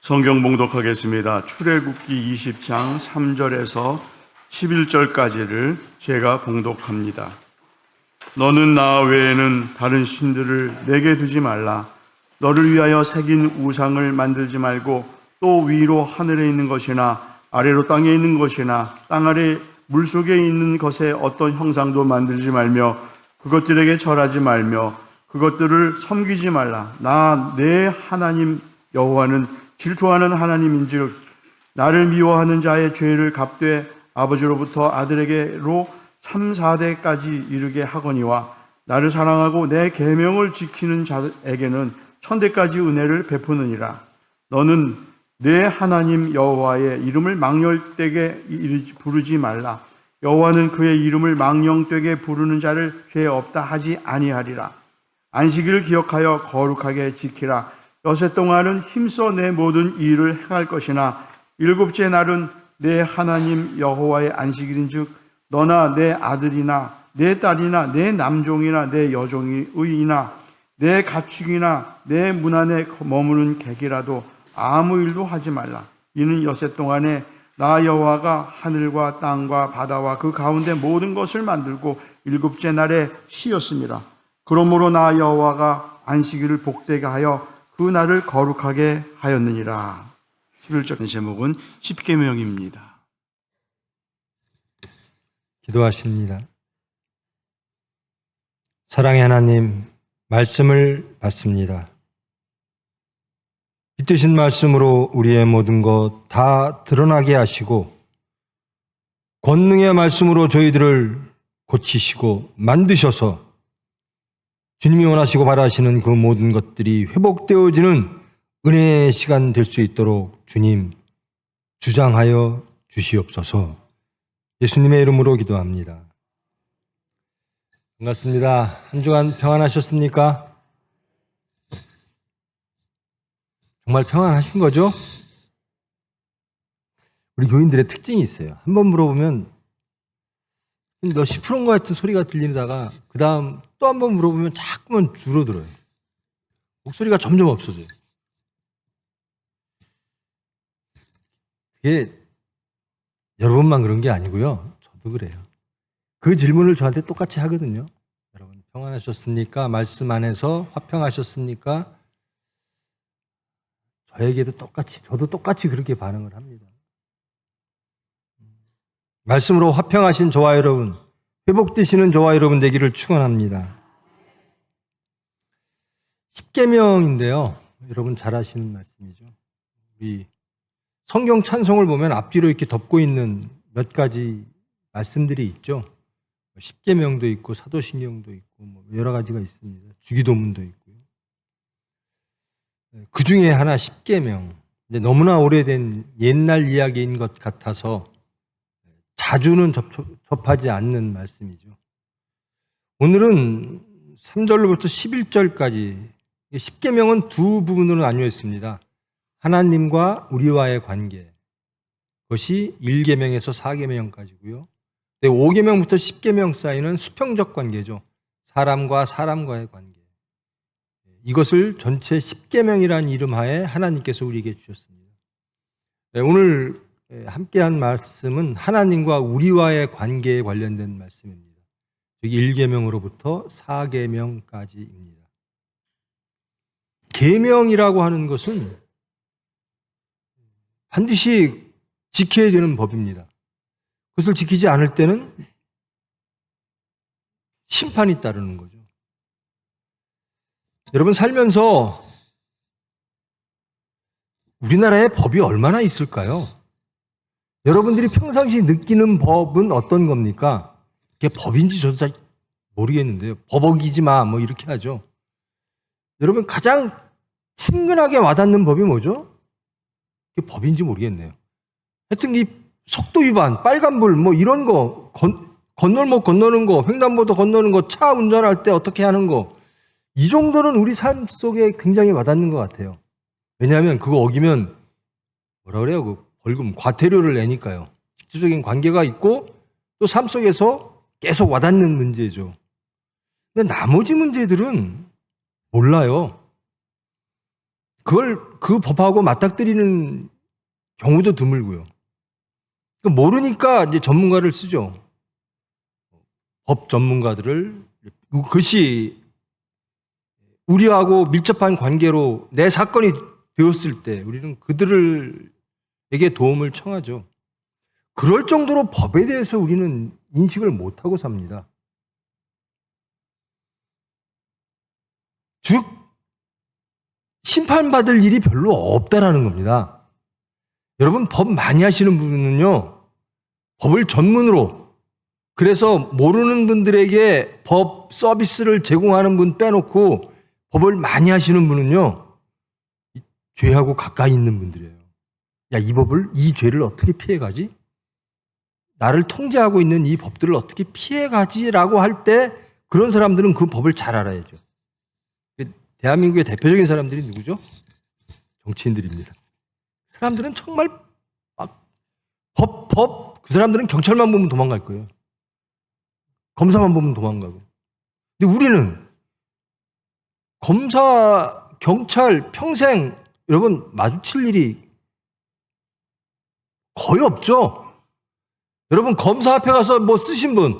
성경 봉독하겠습니다. 출애굽기 20장 3절에서 11절까지를 제가 봉독합니다. 너는 나 외에는 다른 신들을 내게 두지 말라. 너를 위하여 새긴 우상을 만들지 말고 또 위로 하늘에 있는 것이나 아래로 땅에 있는 것이나 땅 아래 물속에 있는 것에 어떤 형상도 만들지 말며 그것들에게 절하지 말며 그것들을 섬기지 말라. 나 내 하나님 여호와는 질투하는 하나님인즉 나를 미워하는 자의 죄를 갚되 아버지로부터 아들에게로 3, 4대까지 이르게 하거니와 나를 사랑하고 내 계명을 지키는 자에게는 천대까지 은혜를 베푸느니라. 너는 내 하나님 여호와의 이름을 망령되게 부르지 말라. 여호와는 그의 이름을 망령되게 부르는 자를 죄 없다 하지 아니하리라. 안식일을 기억하여 거룩하게 지키라. 여섯 동안은 힘써 내 모든 일을 행할 것이나 일곱째 날은 내 하나님 여호와의 안식일인즉 너나 내 아들이나 내 딸이나 내 남종이나 내 여종이나 내 가축이나 내 문 안에 머무는 객이라도 아무 일도 하지 말라. 이는 여섯 동안에 나 여호와가 하늘과 땅과 바다와 그 가운데 모든 것을 만들고 일곱째 날에 쉬었습니다. 그러므로 나 여호와가 안식일을 복되게 하여 그 날을 거룩하게 하였느니라. 11절의 제목은 십계명입니다. 기도하십니다. 사랑의 하나님, 말씀을 받습니다. 빗드신 말씀으로 우리의 모든 것 다 드러나게 하시고 권능의 말씀으로 저희들을 고치시고 만드셔서 주님이 원하시고 바라시는 그 모든 것들이 회복되어지는 은혜의 시간 될 수 있도록 주님 주장하여 주시옵소서. 예수님의 이름으로 기도합니다. 반갑습니다. 한 주간 평안하셨습니까? 정말 평안하신 거죠? 우리 교인들의 특징이 있어요. 한 번 물어보면 몇십 프로인 것 같은 소리가 들리다가 그 다음 또 한 번 물어보면 자꾸만 줄어들어요. 목소리가 점점 없어져요. 그게 여러분만 그런 게 아니고요. 저도 그래요. 그 질문을 저한테 똑같이 하거든요. 여러분 평안하셨습니까? 말씀 안에서 화평하셨습니까? 저에게도 똑같이, 저도 똑같이 그렇게 반응을 합니다. 말씀으로 화평하신 저와 여러분, 회복되시는 저와 여러분 되기를 축원합니다. 십계명인데요. 여러분 잘 아시는 말씀이죠. 우리 성경 찬송을 보면 앞뒤로 이렇게 덮고 있는 몇 가지 말씀들이 있죠. 십계명도 있고 사도신경도 있고 여러 가지가 있습니다. 주기도문도 있고요. 그 중에 하나 십계명. 너무나 오래된 옛날 이야기인 것 같아서 자주는 접하지 않는 말씀이죠. 오늘은 3절로부터 11절까지 십계명은 두 부분으로 나뉘어 있습니다. 하나님과 우리와의 관계, 그것이 1계명에서 4계명까지고요. 5계명부터 10계명 사이는 수평적 관계죠. 사람과 사람과의 관계. 이것을 전체 10계명이라는 이름하에 하나님께서 우리에게 주셨습니다. 오늘 함께한 말씀은 하나님과 우리와의 관계에 관련된 말씀입니다. 여기 1계명으로부터 4계명까지입니다. 계명이라고 하는 것은 반드시 지켜야 되는 법입니다. 그것을 지키지 않을 때는 심판이 따르는 거죠. 여러분 살면서 우리나라에 법이 얼마나 있을까요? 여러분들이 평상시 느끼는 법은 어떤 겁니까? 그게 법인지 저도 잘 모르겠는데요. 법 어기지 마, 이렇게 하죠. 여러분 가장 친근하게 와닿는 법이 뭐죠? 그게 법인지 모르겠네요. 하여튼 이 속도 위반, 빨간불 이런 거, 건널목 건너는 거, 횡단보도 건너는 거, 차 운전할 때 어떻게 하는 거, 이 정도는 우리 삶 속에 굉장히 와닿는 것 같아요. 왜냐하면 그거 어기면 그 벌금, 과태료를 내니까요. 직접적인 관계가 있고 또 삶 속에서 계속 와닿는 문제죠. 근데 나머지 문제들은 몰라요. 그 법하고 맞닥뜨리는 경우도 드물고요. 모르니까 이제 전문가를 쓰죠. 법 전문가들을. 그것이 우리하고 밀접한 관계로 내 사건이 되었을 때 우리는 그들에게 도움을 청하죠. 그럴 정도로 법에 대해서 우리는 인식을 못하고 삽니다. 즉, 심판받을 일이 별로 없다라는 겁니다. 여러분, 법 많이 하시는 분은요, 법을 전문으로, 그래서 모르는 분들에게 법 서비스를 제공하는 분 빼놓고 법을 많이 하시는 분은요, 죄하고 가까이 있는 분들이에요. 야, 이 죄를 어떻게 피해가지? 나를 통제하고 있는 이 법들을 어떻게 피해가지라고 할 때 그런 사람들은 그 법을 잘 알아야죠. 대한민국의 대표적인 사람들이 누구죠? 정치인들입니다. 사람들은 정말 그 사람들은 경찰만 보면 도망갈 거예요. 검사만 보면 도망가고. 근데 우리는 검사, 경찰 평생 여러분 마주칠 일이 거의 없죠? 여러분 검사 앞에 가서 뭐 쓰신 분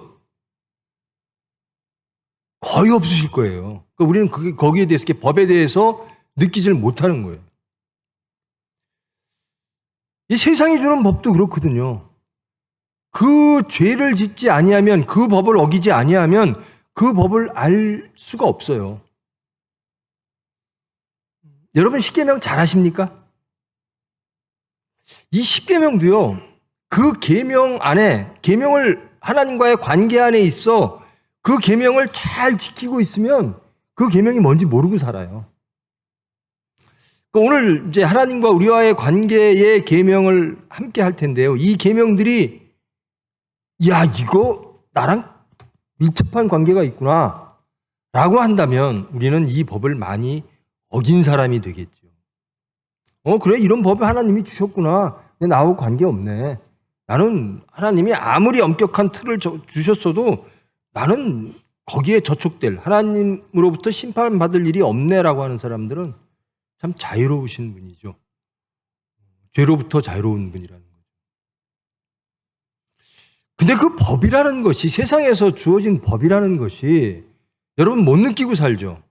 거의 없으실 거예요. 그러니까 우리는 거기에 대해서, 법에 대해서 느끼지를 못하는 거예요. 이 세상이 주는 법도 그렇거든요. 그 죄를 짓지 아니하면, 그 법을 어기지 아니하면 그 법을 알 수가 없어요. 여러분 십계명 잘 아십니까? 이 십계명도요, 그 계명 안에, 계명을 하나님과의 관계 안에 있어 그 계명을 잘 지키고 있으면 그 계명이 뭔지 모르고 살아요. 그러니까 오늘 이제 하나님과 우리와의 관계의 계명을 함께 할 텐데요. 이 계명들이 야, 이거 나랑 밀접한 관계가 있구나 라고 한다면 우리는 이 법을 많이 어긴 사람이 되겠죠. 그래, 이런 법을 하나님이 주셨구나. 근데 나하고 관계없네. 나는 하나님이 아무리 엄격한 틀을 주셨어도 나는 거기에 저촉될, 하나님으로부터 심판받을 일이 없네라고 하는 사람들은 참 자유로우신 분이죠. 죄로부터 자유로운 분이라는 거죠. 근데 그 법이라는 것이, 세상에서 주어진 법이라는 것이 여러분 못 느끼고 살죠.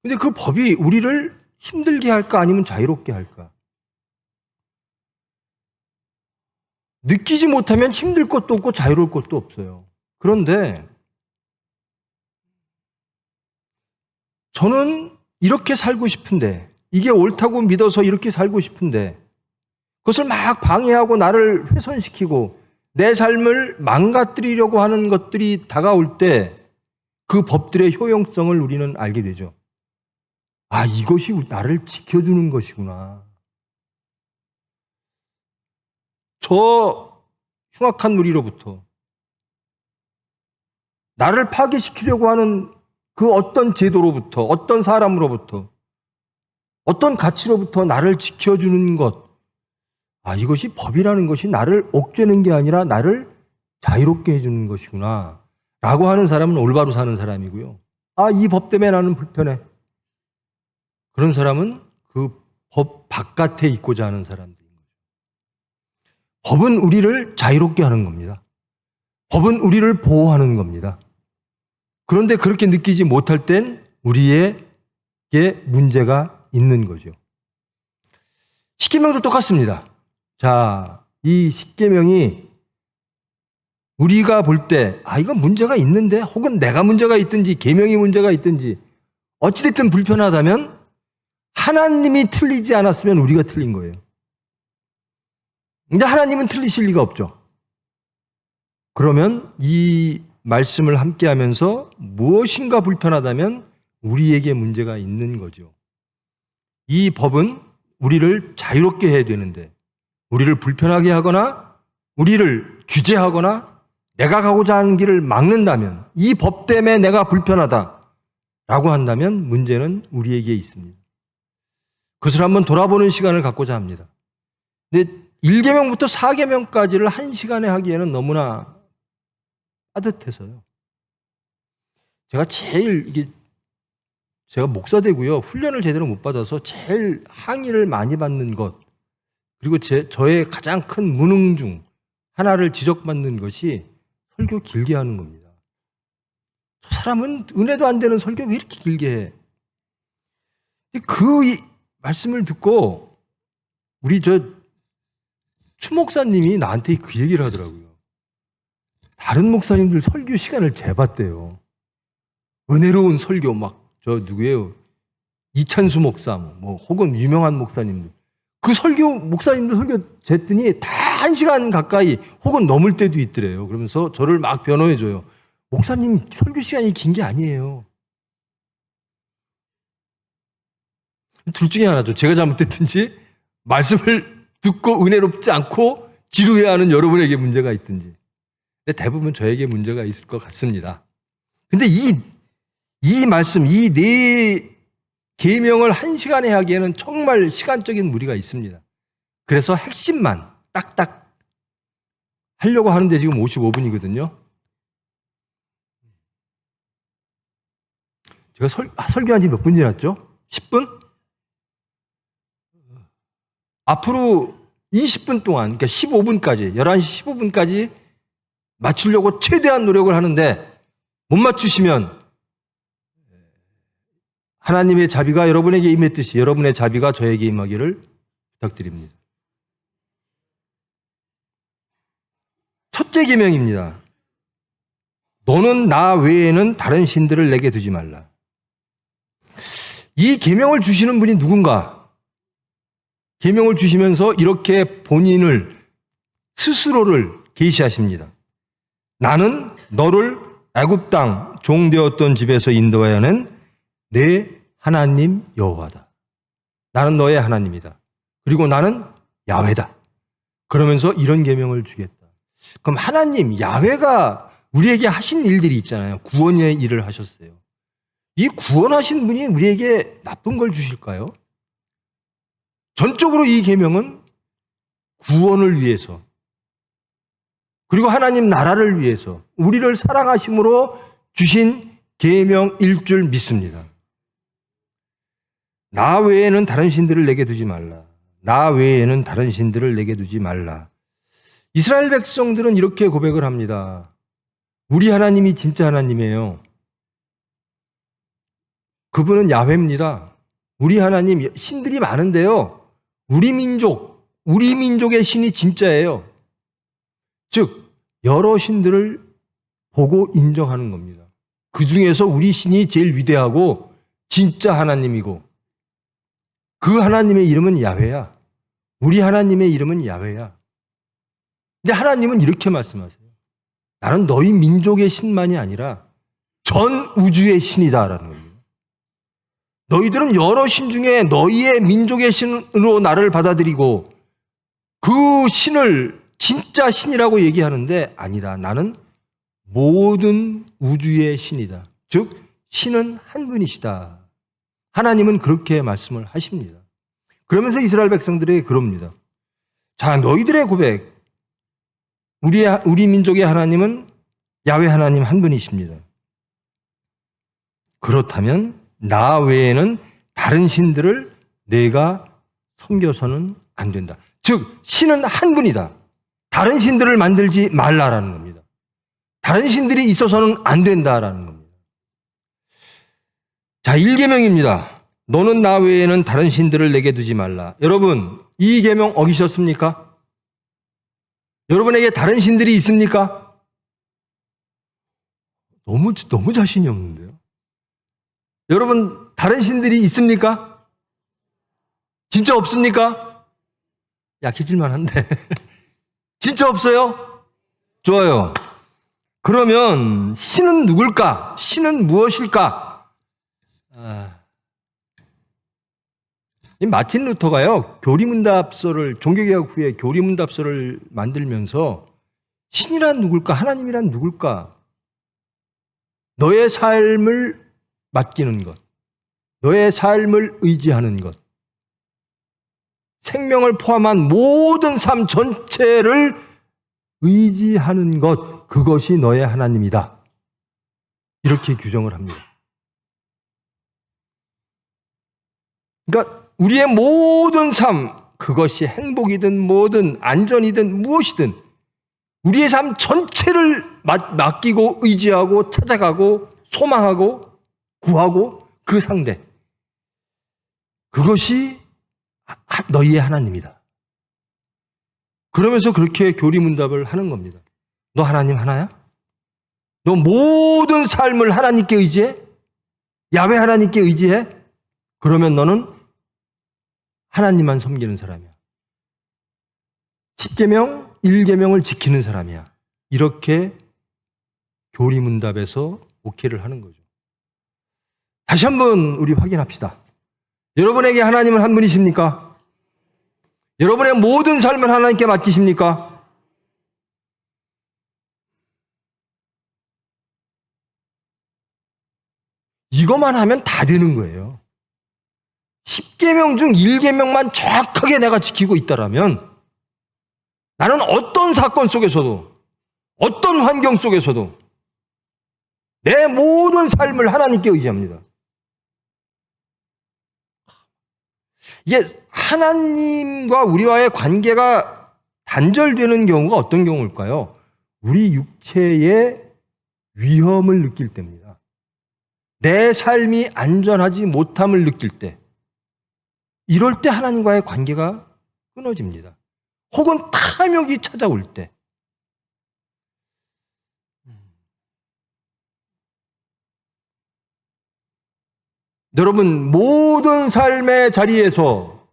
근데 그 법이 우리를 힘들게 할까 아니면 자유롭게 할까? 느끼지 못하면 힘들 것도 없고 자유로울 것도 없어요. 그런데 저는 이렇게 살고 싶은데, 이게 옳다고 믿어서 이렇게 살고 싶은데 그것을 막 방해하고 나를 훼손시키고 내 삶을 망가뜨리려고 하는 것들이 다가올 때 그 법들의 효용성을 우리는 알게 되죠. 아, 이것이 나를 지켜주는 것이구나. 저 흉악한 무리로부터, 나를 파괴시키려고 하는 그 어떤 제도로부터, 어떤 사람으로부터, 어떤 가치로부터 나를 지켜주는 것. 아, 이것이 법이라는 것이 나를 옥죄는 게 아니라 나를 자유롭게 해주는 것이구나 라고 하는 사람은 올바로 사는 사람이고요. 아, 이 법 때문에 나는 불편해. 그런 사람은 그 법 바깥에 있고자 하는 사람들인 거죠. 법은 우리를 자유롭게 하는 겁니다. 법은 우리를 보호하는 겁니다. 그런데 그렇게 느끼지 못할 땐 우리에게 문제가 있는 거죠. 십계명도 똑같습니다. 자, 이 십계명이 우리가 볼 때, 아, 이건 문제가 있는데, 혹은 내가 문제가 있든지, 계명이 문제가 있든지, 어찌됐든 불편하다면 하나님이 틀리지 않았으면 우리가 틀린 거예요. 근데 하나님은 틀리실 리가 없죠. 그러면 이 말씀을 함께 하면서 무엇인가 불편하다면 우리에게 문제가 있는 거죠. 이 법은 우리를 자유롭게 해야 되는데 우리를 불편하게 하거나 우리를 규제하거나 내가 가고자 하는 길을 막는다면, 이 법 때문에 내가 불편하다라고 한다면 문제는 우리에게 있습니다. 그것을 한번 돌아보는 시간을 갖고자 합니다. 근데 1계명부터 4계명까지를 한 시간에 하기에는 너무나 따뜻해서요. 제가 제일 이게 제가 목사 되고요. 훈련을 제대로 못 받아서 제일 항의를 많이 받는 것, 그리고 저의 가장 큰 무능 중 하나를 지적받는 것이 설교 길게 하는 겁니다. 저 사람은 은혜도 안 되는 설교 왜 이렇게 길게 해? 그 말씀을 듣고 우리 추 목사님이 나한테 그 얘기를 하더라고요. 다른 목사님들 설교 시간을 재봤대요. 은혜로운 설교 누구예요? 이찬수 목사 혹은 유명한 목사님들. 그 목사님들 설교 쟀더니 다 1시간 가까이 혹은 넘을 때도 있더래요. 그러면서 저를 막 변호해줘요. 목사님 설교 시간이 긴 게 아니에요. 둘 중에 하나죠. 제가 잘못했든지 말씀을 듣고 은혜롭지 않고 지루해하는 여러분에게 문제가 있든지. 근데 대부분 저에게 문제가 있을 것 같습니다. 근데 이 말씀, 이 네 계명을 1시간에 하기에는 정말 시간적인 무리가 있습니다. 그래서 핵심만 딱딱 하려고 하는데 지금 55분이거든요. 제가 설교한 지 몇 분 지났죠? 10분? 앞으로 20분 동안, 그러니까 15분까지, 11시 15분까지 맞추려고 최대한 노력을 하는데 못 맞추시면 하나님의 자비가 여러분에게 임했듯이 여러분의 자비가 저에게 임하기를 부탁드립니다. 첫째 계명입니다. 너는 나 외에는 다른 신들을 내게 두지 말라. 이 계명을 주시는 분이 누군가? 계명을 주시면서 이렇게 본인을 스스로를 계시하십니다. 나는 너를 애굽 땅 종되었던 집에서 인도하여 낸 내 하나님 여호와다. 나는 너의 하나님이다. 그리고 나는 야훼다. 그러면서 이런 계명을 주겠다. 그럼 하나님 야훼가 우리에게 하신 일들이 있잖아요. 구원의 일을 하셨어요. 이 구원하신 분이 우리에게 나쁜 걸 주실까요? 전적으로 이 계명은 구원을 위해서, 그리고 하나님 나라를 위해서 우리를 사랑하심으로 주신 계명일 줄 믿습니다. 나 외에는 다른 신들을 내게 두지 말라. 나 외에는 다른 신들을 내게 두지 말라. 이스라엘 백성들은 이렇게 고백을 합니다. 우리 하나님이 진짜 하나님이에요. 그분은 야훼입니다. 우리 하나님, 신들이 많은데요. 우리 민족의 신이 진짜예요. 즉, 여러 신들을 보고 인정하는 겁니다. 그 중에서 우리 신이 제일 위대하고 진짜 하나님이고, 그 하나님의 이름은 야훼야. 우리 하나님의 이름은 야훼야. 근데 하나님은 이렇게 말씀하세요. 나는 너희 민족의 신만이 아니라 전 우주의 신이다라는 겁니다. 너희들은 여러 신 중에 너희의 민족의 신으로 나를 받아들이고 그 신을 진짜 신이라고 얘기하는데 아니다. 나는 모든 우주의 신이다. 즉 신은 한 분이시다. 하나님은 그렇게 말씀을 하십니다. 그러면서 이스라엘 백성들에게 그럽니다. 자, 너희들의 고백. 우리 민족의 하나님은 야훼 하나님 한 분이십니다. 그렇다면 나 외에는 다른 신들을 내가 섬겨서는 안 된다. 즉 신은 한 분이다. 다른 신들을 만들지 말라라는 겁니다. 다른 신들이 있어서는 안 된다라는 겁니다. 자, 1계명입니다. 너는 나 외에는 다른 신들을 내게 두지 말라. 여러분, 이 계명 어기셨습니까? 여러분에게 다른 신들이 있습니까? 너무 자신이 없는데요. 여러분, 다른 신들이 있습니까? 진짜 없습니까? 약해질만 한데. 진짜 없어요? 좋아요. 그러면 신은 누굴까? 신은 무엇일까? 이 마틴 루터가요, 종교개혁 후에 교리문답서를 만들면서 신이란 누굴까? 하나님이란 누굴까? 너의 삶을 맡기는 것, 너의 삶을 의지하는 것, 생명을 포함한 모든 삶 전체를 의지하는 것, 그것이 너의 하나님이다. 이렇게 규정을 합니다. 그러니까 우리의 모든 삶, 그것이 행복이든 뭐든 안전이든 무엇이든 우리의 삶 전체를 맡기고 의지하고 찾아가고 소망하고 구하고 그 상대, 그것이 너희의 하나님이다. 그러면서 그렇게 교리문답을 하는 겁니다. 너 하나님 하나야? 너 모든 삶을 하나님께 의지해? 야훼 하나님께 의지해? 그러면 너는 하나님만 섬기는 사람이야. 10계명, 1계명을 지키는 사람이야. 이렇게 교리문답에서 오케이를 하는 거죠. 다시 한번 우리 확인합시다. 여러분에게 하나님은 한 분이십니까? 여러분의 모든 삶을 하나님께 맡기십니까? 이것만 하면 다 되는 거예요. 10계명 중 1계명만 정확하게 내가 지키고 있다라면 나는 어떤 사건 속에서도 어떤 환경 속에서도 내 모든 삶을 하나님께 의지합니다. 이게 하나님과 우리와의 관계가 단절되는 경우가 어떤 경우일까요? 우리 육체의 위험을 느낄 때입니다. 내 삶이 안전하지 못함을 느낄 때, 이럴 때 하나님과의 관계가 끊어집니다. 혹은 탐욕이 찾아올 때. 여러분, 모든 삶의 자리에서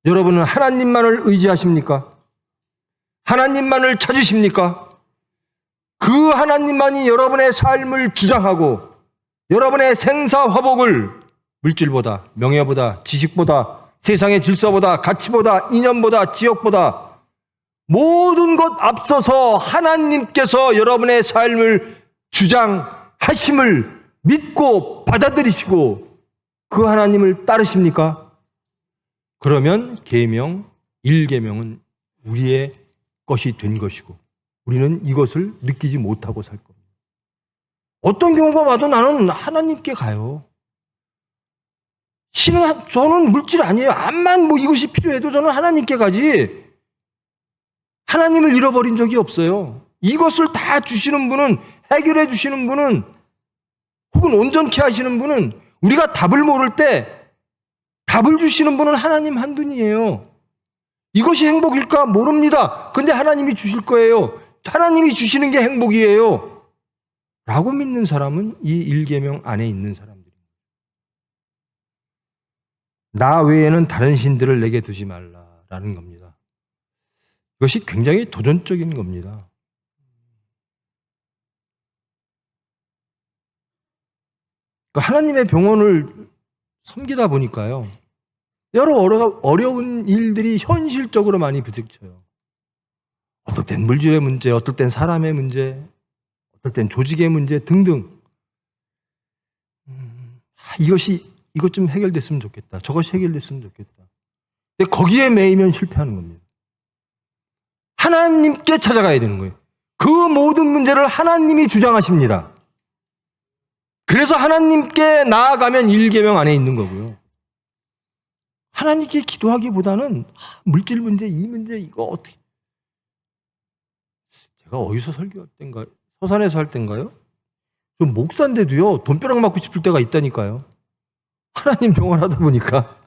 여러분은 하나님만을 의지하십니까? 하나님만을 찾으십니까? 그 하나님만이 여러분의 삶을 주장하고 여러분의 생사화복을 물질보다, 명예보다, 지식보다, 세상의 질서보다, 가치보다, 이념보다, 지역보다 모든 것 앞서서 하나님께서 여러분의 삶을 주장하심을 믿고 받아들이시고 그 하나님을 따르십니까? 그러면 계명 1계명은 우리의 것이 된 것이고 우리는 이것을 느끼지 못하고 살 겁니다. 어떤 경우가 와도 나는 하나님께 가요. 저는 물질 아니에요. 암만 뭐 이것이 필요해도 저는 하나님께 가지. 하나님을 잃어버린 적이 없어요. 이것을 다 주시는 분은, 해결해 주시는 분은, 혹은 온전케 하시는 분은, 우리가 답을 모를 때 답을 주시는 분은 하나님 한 분이에요. 이것이 행복일까? 모릅니다. 근데 하나님이 주실 거예요. 하나님이 주시는 게 행복이에요. 라고 믿는 사람은 이 1계명 안에 있는 사람들입니다. 나 외에는 다른 신들을 내게 두지 말라라는 겁니다. 이것이 굉장히 도전적인 겁니다. 하나님의 병원을 섬기다 보니까요, 여러 어려운 일들이 현실적으로 많이 부딪혀요. 어떨 땐 물질의 문제, 어떨 땐 사람의 문제, 어떨 땐 조직의 문제 등등. 이것 좀 해결됐으면 좋겠다. 저것이 해결됐으면 좋겠다. 근데 거기에 매이면 실패하는 겁니다. 하나님께 찾아가야 되는 거예요. 그 모든 문제를 하나님이 주장하십니다. 그래서 하나님께 나아가면 1계명 안에 있는 거고요. 하나님께 기도하기보다는 물질 문제, 이 문제, 이거 어떻게. 제가 어디서 설교할 땐가요? 서산에서 할 땐가요? 좀 목사인데도요, 돈벼락 맞고 싶을 때가 있다니까요. 하나님 병원 하다 보니까.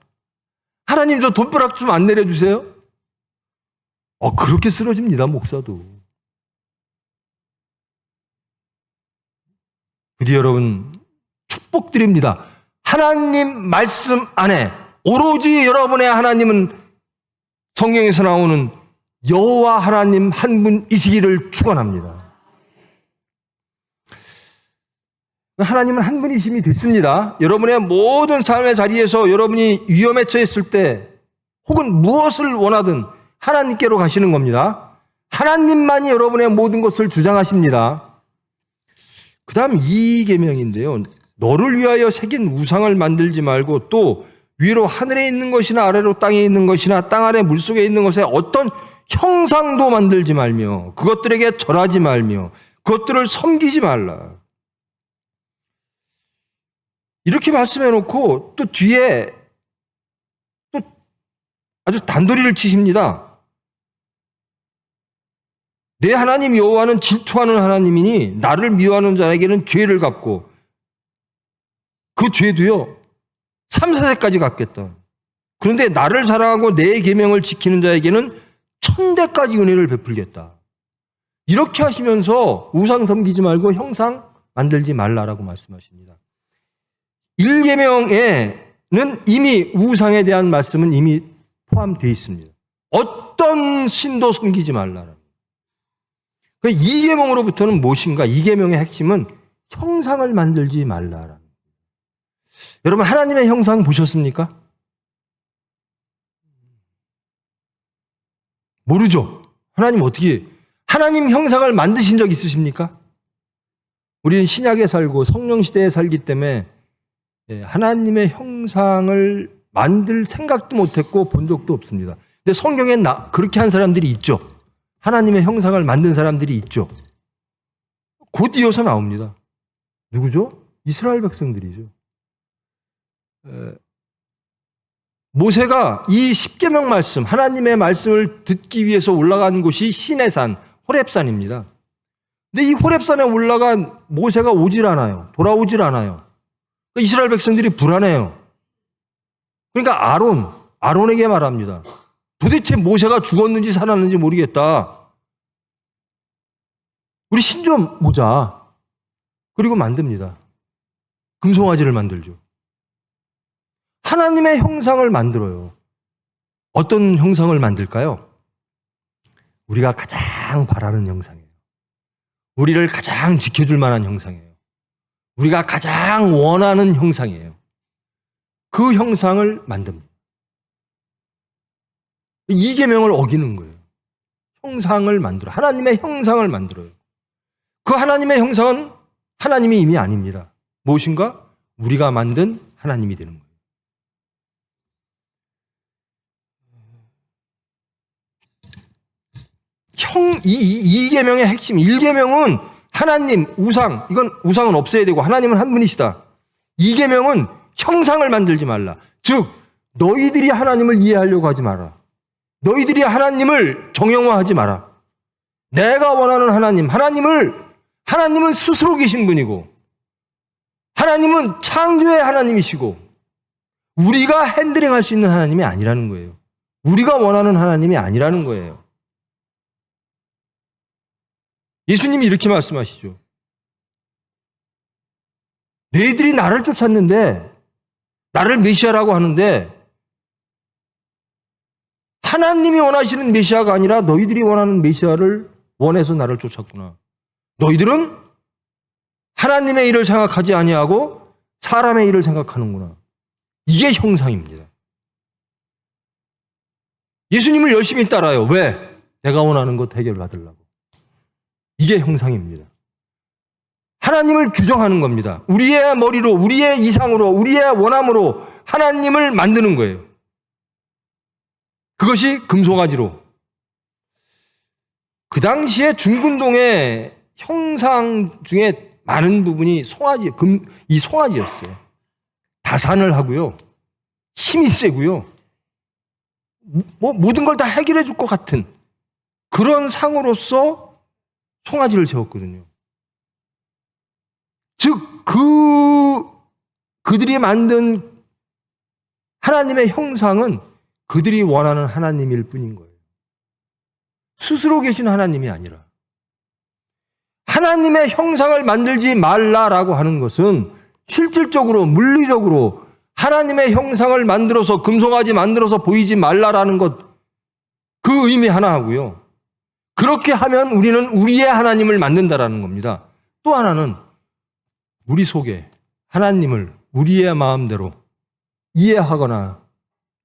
하나님 저 돈벼락 좀 안 내려주세요? 그렇게 쓰러집니다, 목사도. 부디 여러분, 축복드립니다. 하나님 말씀 안에 오로지 여러분의 하나님은 성경에서 나오는 여호와 하나님 한 분이시기를 축원합니다. 하나님은 한 분이심이 됐습니다. 여러분의 모든 삶의 자리에서 여러분이 위험에 처했을 때 혹은 무엇을 원하든 하나님께로 가시는 겁니다. 하나님만이 여러분의 모든 것을 주장하십니다. 그 다음 2계명인데요. 너를 위하여 새긴 우상을 만들지 말고 또 위로 하늘에 있는 것이나 아래로 땅에 있는 것이나 땅 아래 물속에 있는 것에 어떤 형상도 만들지 말며 그것들에게 절하지 말며 그것들을 섬기지 말라. 이렇게 말씀해 놓고 또 뒤에 아주 단도리를 치십니다. 내 하나님 여호와는 질투하는 하나님이니 나를 미워하는 자에게는 죄를 갚고 그 죄도요 3, 4세까지 갚겠다. 그런데 나를 사랑하고 내 계명을 지키는 자에게는 1000대까지 은혜를 베풀겠다. 이렇게 하시면서 우상 섬기지 말고 형상 만들지 말라라고 말씀하십니다. 1계명에는 이미 우상에 대한 말씀은 이미 포함되어 있습니다. 어떤 신도 섬기지 말라라. 2계명으로부터는 무엇인가? 2계명의 핵심은 형상을 만들지 말라라. 여러분 하나님의 형상 보셨습니까? 모르죠. 하나님 형상을 만드신 적 있으십니까? 우리는 신약에 살고 성령 시대에 살기 때문에 하나님의 형상을 만들 생각도 못했고 본 적도 없습니다. 근데 성경에 그렇게 한 사람들이 있죠. 하나님의 형상을 만든 사람들이 있죠. 곧 이어서 나옵니다. 누구죠? 이스라엘 백성들이죠. 모세가 이 십계명 말씀, 하나님의 말씀을 듣기 위해서 올라간 곳이 시내산, 호렙산입니다. 근데 이 호렙산에 올라간 모세가 오질 않아요. 돌아오질 않아요. 이스라엘 백성들이 불안해요. 그러니까 아론에게 말합니다. 도대체 모세가 죽었는지 살았는지 모르겠다. 우리 신 좀 보자. 그리고 만듭니다. 금송아지를 만들죠. 하나님의 형상을 만들어요. 어떤 형상을 만들까요? 우리가 가장 바라는 형상이에요. 우리를 가장 지켜줄 만한 형상이에요. 우리가 가장 원하는 형상이에요. 그 형상을 만듭니다. 이 계명을 어기는 거예요. 형상을 만들어. 하나님의 형상을 만들어요. 그 하나님의 형상은 하나님이 이미 아닙니다. 무엇인가? 우리가 만든 하나님이 되는 거예요. 이 계명의 핵심, 1계명은 하나님, 이건 우상은 없애야 되고 하나님은 한 분이시다. 2계명은 형상을 만들지 말라. 즉 너희들이 하나님을 이해하려고 하지 마라. 너희들이 하나님을 정형화하지 마라. 내가 원하는 하나님은 스스로 계신 분이고 하나님은 창조의 하나님이시고 우리가 핸들링할 수 있는 하나님이 아니라는 거예요. 우리가 원하는 하나님이 아니라는 거예요. 예수님이 이렇게 말씀하시죠. 너희들이 나를 쫓았는데 나를 메시아라고 하는데 하나님이 원하시는 메시아가 아니라 너희들이 원하는 메시아를 원해서 나를 쫓았구나. 너희들은 하나님의 일을 생각하지 아니하고 사람의 일을 생각하는구나. 이게 형상입니다. 예수님을 열심히 따라요. 왜? 내가 원하는 것 해결받으려고. 이게 형상입니다. 하나님을 규정하는 겁니다. 우리의 머리로, 우리의 이상으로, 우리의 원함으로 하나님을 만드는 거예요. 그것이 금송아지로. 그 당시에 중군동의 형상 중에 많은 부분이 이 송아지였어요. 다산을 하고요. 힘이 세고요. 모든 걸 다 해결해 줄 것 같은 그런 상으로서 송아지를 세웠거든요. 즉, 그들이 만든 하나님의 형상은 그들이 원하는 하나님일 뿐인 거예요. 스스로 계신 하나님이 아니라. 하나님의 형상을 만들지 말라라고 하는 것은 실질적으로, 물리적으로 하나님의 형상을 만들어서, 금송아지 만들어서 보이지 말라라는 것, 그 의미 하나 하고요. 그렇게 하면 우리는 우리의 하나님을 만든다라는 겁니다. 또 하나는 우리 속에 하나님을 우리의 마음대로 이해하거나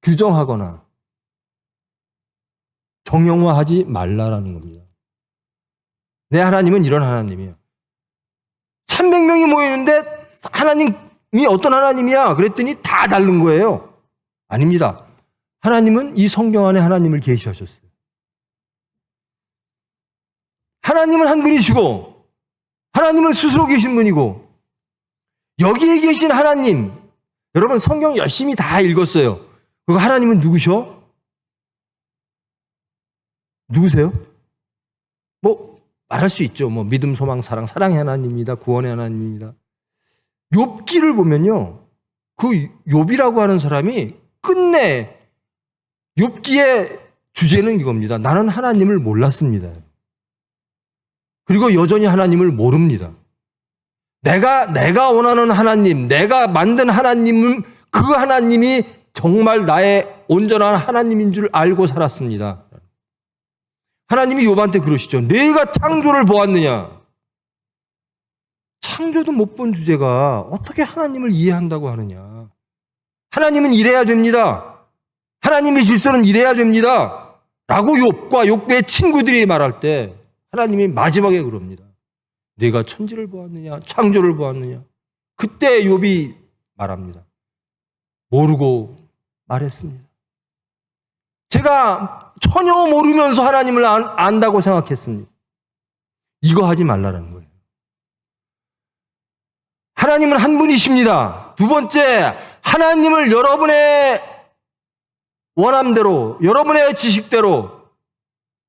규정하거나 정형화하지 말라라는 겁니다. 내 하나님은 이런 하나님이에요. 300명이 모이는데 하나님이 어떤 하나님이야? 그랬더니 다 다른 거예요. 아닙니다. 하나님은 이 성경 안에 하나님을 계시하셨어요. 하나님은 한 분이시고 하나님은 스스로 계신 분이고 여기에 계신 하나님, 여러분 성경 열심히 다 읽었어요. 그리고 하나님은 누구셔? 누구세요? 뭐 말할 수 있죠. 뭐 믿음, 소망, 사랑, 사랑의 하나님입니다. 구원의 하나님입니다. 욥기를 보면요, 그 욥이라고 하는 사람이 끝내 욥기의 주제는 이겁니다. 나는 하나님을 몰랐습니다. 그리고 여전히 하나님을 모릅니다. 내가 원하는 하나님, 내가 만든 하나님은 그 하나님이 정말 나의 온전한 하나님인 줄 알고 살았습니다. 하나님이 욥한테 그러시죠. 내가 창조를 보았느냐? 창조도 못 본 주제가 어떻게 하나님을 이해한다고 하느냐? 하나님은 이래야 됩니다. 하나님의 질서는 이래야 됩니다. 라고 욥과 욥의 친구들이 말할 때 하나님이 마지막에 그럽니다. 내가 천지를 보았느냐? 창조를 보았느냐? 그때 욥이 말합니다. 모르고 말했습니다. 제가 전혀 모르면서 하나님을 안다고 생각했습니다. 이거 하지 말라는 거예요. 하나님은 한 분이십니다. 두 번째, 하나님을 여러분의 원함대로, 여러분의 지식대로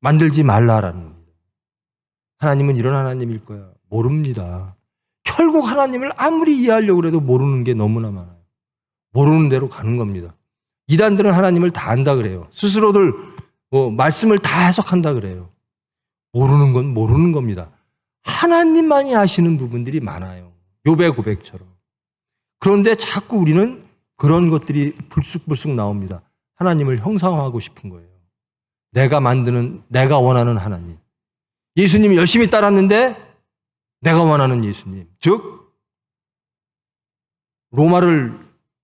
만들지 말라라는 겁니다. 하나님은 이런 하나님일 거야. 모릅니다. 결국 하나님을 아무리 이해하려고 해도 모르는 게 너무나 많아요. 모르는 대로 가는 겁니다. 이단들은 하나님을 다 안다 그래요. 스스로들 말씀을 다 해석한다 그래요. 모르는 건 모르는 겁니다. 하나님만이 아시는 부분들이 많아요. 욥의 고백처럼. 그런데 자꾸 우리는 그런 것들이 불쑥불쑥 나옵니다. 하나님을 형상화하고 싶은 거예요. 내가 만드는, 내가 원하는 하나님. 예수님이 열심히 따랐는데 내가 원하는 예수님. 즉 로마를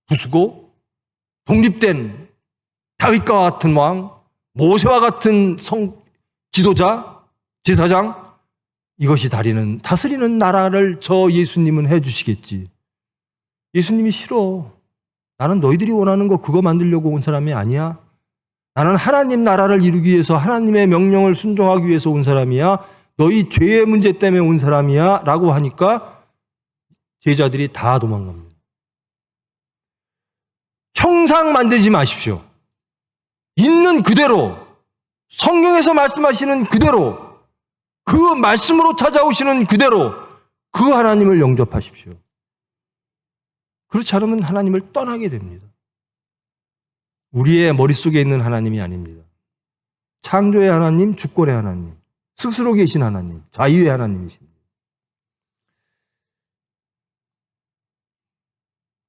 부수고 독립된 다윗과 같은 왕, 모세와 같은 지도자, 제사장, 이것이 다스리는 나라를 저 예수님은 해주시겠지. 예수님이 싫어. 나는 너희들이 원하는 거 그거 만들려고 온 사람이 아니야. 나는 하나님 나라를 이루기 위해서 하나님의 명령을 순종하기 위해서 온 사람이야. 너희 죄의 문제 때문에 온 사람이야. 라고 하니까 제자들이 다 도망갑니다. 형상 만들지 마십시오. 있는 그대로, 성경에서 말씀하시는 그대로, 그 말씀으로 찾아오시는 그대로 그 하나님을 영접하십시오. 그렇지 않으면 하나님을 떠나게 됩니다. 우리의 머릿속에 있는 하나님이 아닙니다. 창조의 하나님, 주권의 하나님, 스스로 계신 하나님, 자유의 하나님이십니다.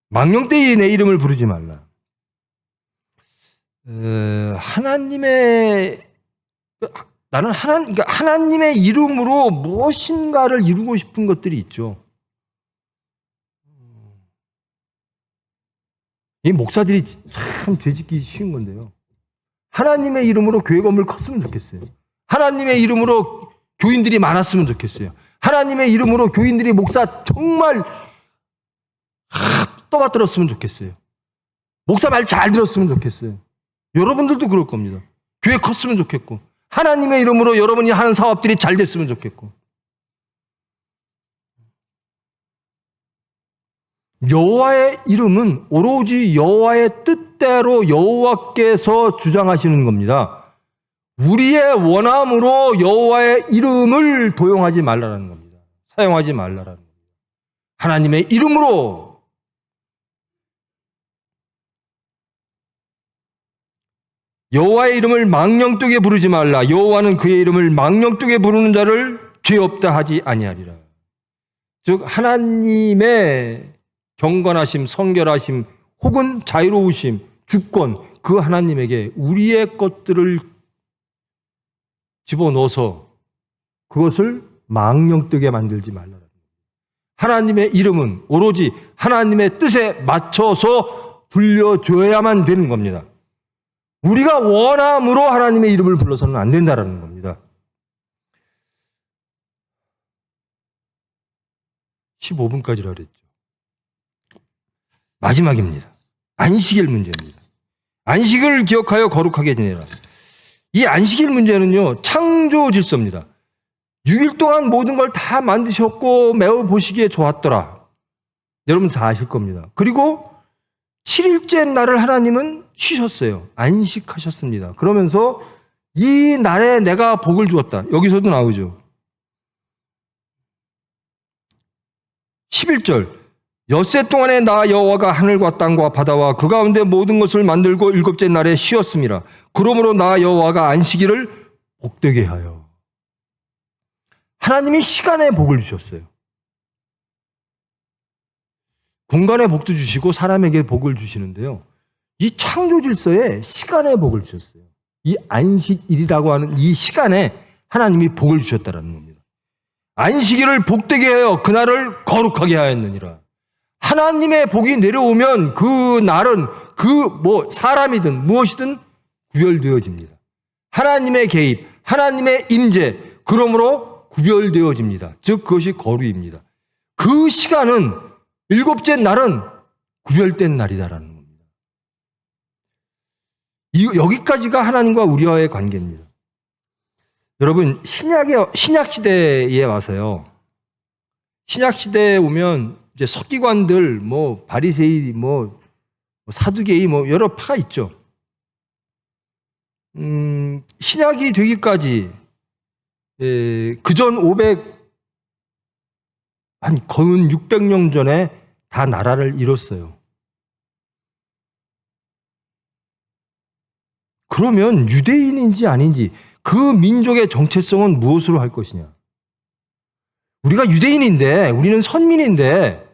망령되이 내 이름을 부르지 말라. 나는 하나님의 이름으로 무엇인가를 이루고 싶은 것들이 있죠. 이 목사들이 참 죄짓기 쉬운 건데요. 하나님의 이름으로 교회 건물 컸으면 좋겠어요. 하나님의 이름으로 교인들이 많았으면 좋겠어요. 하나님의 이름으로 교인들이 목사 정말 떠받들었으면 좋겠어요. 목사 말 잘 들었으면 좋겠어요. 여러분들도 그럴 겁니다. 교회 컸으면 좋겠고, 하나님의 이름으로 여러분이 하는 사업들이 잘 됐으면 좋겠고. 여호와의 이름은 오로지 여호와의 뜻대로 여호와께서 주장하시는 겁니다. 우리의 원함으로 여호와의 이름을 도용하지 말라는 겁니다. 사용하지 말라는 겁니다. 하나님의 이름으로. 여호와의 이름을 망령되게 부르지 말라. 여호와는 그의 이름을 망령되게 부르는 자를 죄 없다 하지 아니하리라. 즉 하나님의 경건하심, 성결하심, 혹은 자유로우심, 주권, 그 하나님에게 우리의 것들을 집어넣어서 그것을 망령되게 만들지 말라라. 하나님의 이름은 오로지 하나님의 뜻에 맞춰서 불려줘야만 되는 겁니다. 우리가 원함으로 하나님의 이름을 불러서는 안 된다는 겁니다. 15분까지라 그랬죠. 마지막입니다. 안식일 문제입니다. 안식을 기억하여 거룩하게 지내라. 이 안식일 문제는요, 창조 질서입니다. 6일 동안 모든 걸 다 만드셨고 매우 보시기에 좋았더라. 여러분 다 아실 겁니다. 그리고 7일째 날을 하나님은 쉬셨어요. 안식하셨습니다. 그러면서 이 날에 내가 복을 주었다. 여기서도 나오죠. 11절. 엿새 동안에 나 여호와가 하늘과 땅과 바다와 그 가운데 모든 것을 만들고 일곱째 날에 쉬었음이라. 그러므로 나 여호와가 안식일을 복되게 하여. 하나님이 시간에 복을 주셨어요. 공간에 복도 주시고 사람에게 복을 주시는데요. 이 창조 질서에 시간에 복을 주셨어요. 이 안식일이라고 하는 이 시간에 하나님이 복을 주셨다는 겁니다. 안식일을 복되게 하여 그날을 거룩하게 하였느니라. 하나님의 복이 내려오면 그 날은 사람이든 무엇이든 구별되어집니다. 하나님의 개입, 하나님의 임재, 그러므로 구별되어집니다. 즉 그것이 거룩입니다. 그 시간은 일곱째 날은 구별된 날이다라는 겁니다. 여기까지가 하나님과 우리와의 관계입니다. 여러분, 신약 시대에 와서요. 신약 시대에 오면 이제 서기관들, 바리새이, 사두개이, 여러 파가 있죠. 신약이 되기까지 그전 거의 600년 전에 다 나라를 이뤘어요. 그러면 유대인인지 아닌지 그 민족의 정체성은 무엇으로 할 것이냐? 우리가 유대인인데, 우리는 선민인데,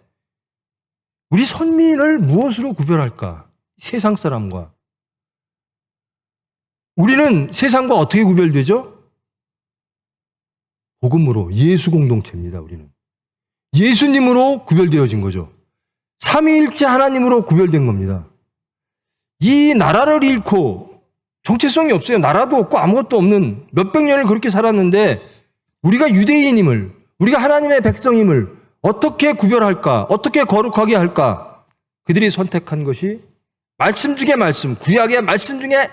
우리 선민을 무엇으로 구별할까? 세상 사람과. 우리는 세상과 어떻게 구별되죠? 복음으로, 예수 공동체입니다, 우리는. 예수님으로 구별되어진 거죠. 삼위일체 하나님으로 구별된 겁니다. 이 나라를 잃고 정체성이 없어요. 나라도 없고 아무것도 없는 몇백 년을 그렇게 살았는데 우리가 유대인임을, 우리가 하나님의 백성임을 어떻게 구별할까? 어떻게 거룩하게 할까? 그들이 선택한 것이 말씀 중에 말씀, 구약의 말씀 중에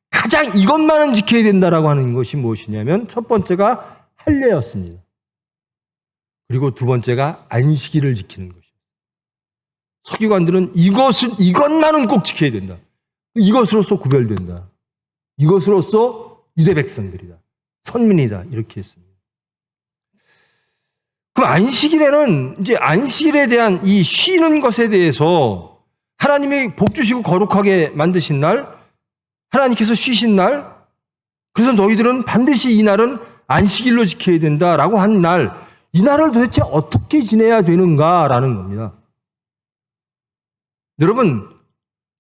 가장 이것만은 지켜야 된다라고 하는 것이 무엇이냐면 첫 번째가 할례였습니다. 그리고 두 번째가 안식일을 지키는 것이에요. 서기관들은 이것만은 꼭 지켜야 된다. 이것으로서 구별된다. 이것으로서 유대 백성들이다. 선민이다. 이렇게 했습니다. 그럼 안식일에는 이제 안식일에 대한 이 쉬는 것에 대해서 하나님이 복 주시고 거룩하게 만드신 날, 하나님께서 쉬신 날, 그래서 너희들은 반드시 이 날은 안식일로 지켜야 된다라고 한 날, 이 날을 도대체 어떻게 지내야 되는가라는 겁니다. 여러분,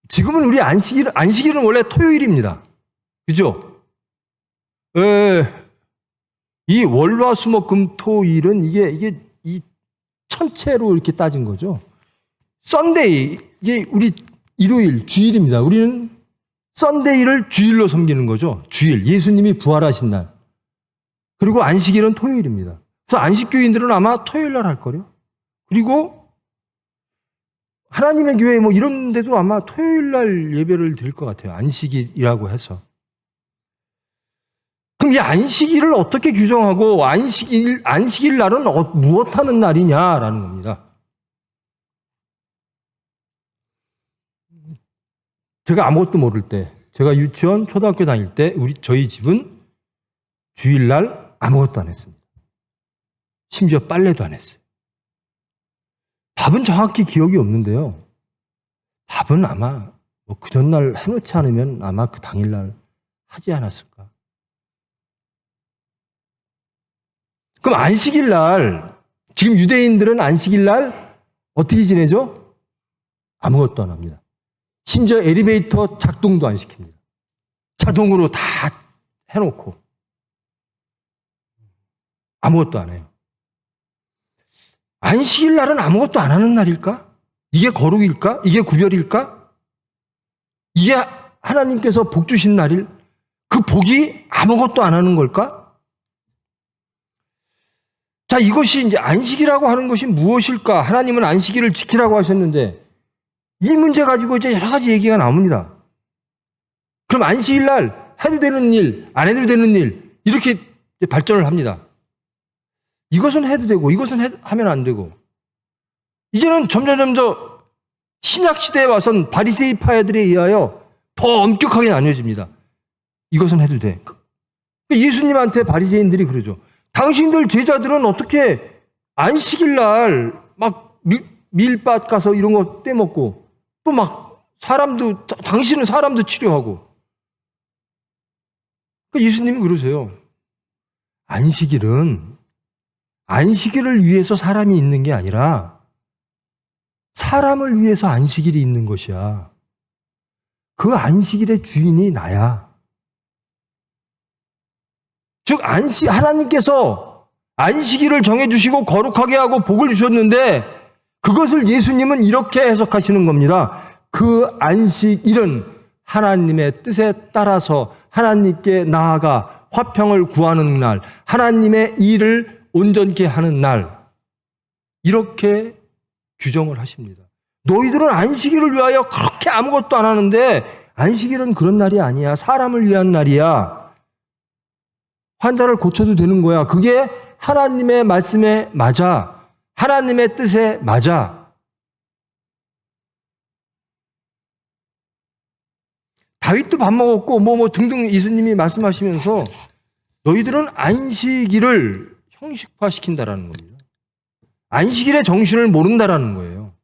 지금은 우리 안식일은 원래 토요일입니다. 그죠? 이 월화수목금토일은 이게 이 천체로 이렇게 따진 거죠. 썬데이, 이게 우리 일요일, 주일입니다. 우리는 썬데이를 주일로 섬기는 거죠. 주일, 예수님이 부활하신 날. 그리고 안식일은 토요일입니다. 그래서 안식교인들은 아마 토요일 날 할 거래요. 그리고 하나님의 교회 이런 데도 아마 토요일 날 예배를 드릴 것 같아요. 안식일이라고 해서. 그럼 이 안식일을 어떻게 규정하고 안식일 날은 무엇 하는 날이냐라는 겁니다. 제가 아무것도 모를 때, 제가 유치원, 초등학교 다닐 때 저희 집은 주일날 아무것도 안 했습니다. 심지어 빨래도 안 했어요. 밥은 정확히 기억이 없는데요. 밥은 아마 그 전날 해놓지 않으면 아마 그 당일날 하지 않았을까. 그럼 안식일 날, 지금 유대인들은 안식일 날 어떻게 지내죠? 아무것도 안 합니다. 심지어 엘리베이터 작동도 안 시킵니다. 자동으로 다 해놓고 아무것도 안 해요. 안식일 날은 아무것도 안 하는 날일까? 이게 거룩일까? 이게 구별일까? 이게 하나님께서 복 주신 날일? 그 복이 아무것도 안 하는 걸까? 자, 이것이 이제 안식이라고 하는 것이 무엇일까? 하나님은 안식일을 지키라고 하셨는데 이 문제 가지고 이제 여러 가지 얘기가 나옵니다. 그럼 안식일 날 해도 되는 일, 안 해도 되는 일 이렇게 발전을 합니다. 이것은 해도 되고 이것은 하면 안 되고 이제는 점점 신약 시대에 와선 바리새이 파들에 의하여 더 엄격하게 나뉘어집니다. 이것은 해도 돼. 예수님한테 바리새인들이 그러죠. 당신들 제자들은 어떻게 안식일 날 막 밀밭 가서 이런 거 떼먹고 또 막 당신은 사람도 치료하고. 예수님이 그러세요. 안식일은 안식일을 위해서 사람이 있는 게 아니라 사람을 위해서 안식일이 있는 것이야. 그 안식일의 주인이 나야. 즉 하나님께서 안식일을 정해주시고 거룩하게 하고 복을 주셨는데 그것을 예수님은 이렇게 해석하시는 겁니다. 그 안식일은 하나님의 뜻에 따라서 하나님께 나아가 화평을 구하는 날, 하나님의 일을 온전케 하는 날, 이렇게 규정을 하십니다. 너희들은 안식일을 위하여 그렇게 아무것도 안 하는데 안식일은 그런 날이 아니야. 사람을 위한 날이야. 환자를 고쳐도 되는 거야. 그게 하나님의 말씀에 맞아. 하나님의 뜻에 맞아. 다윗도 밥 먹었고 뭐 등등 예수님이 말씀하시면서 너희들은 안식일을 형식화시킨다라는 겁니다. 안식일의 정신을 모른다라는 거예요.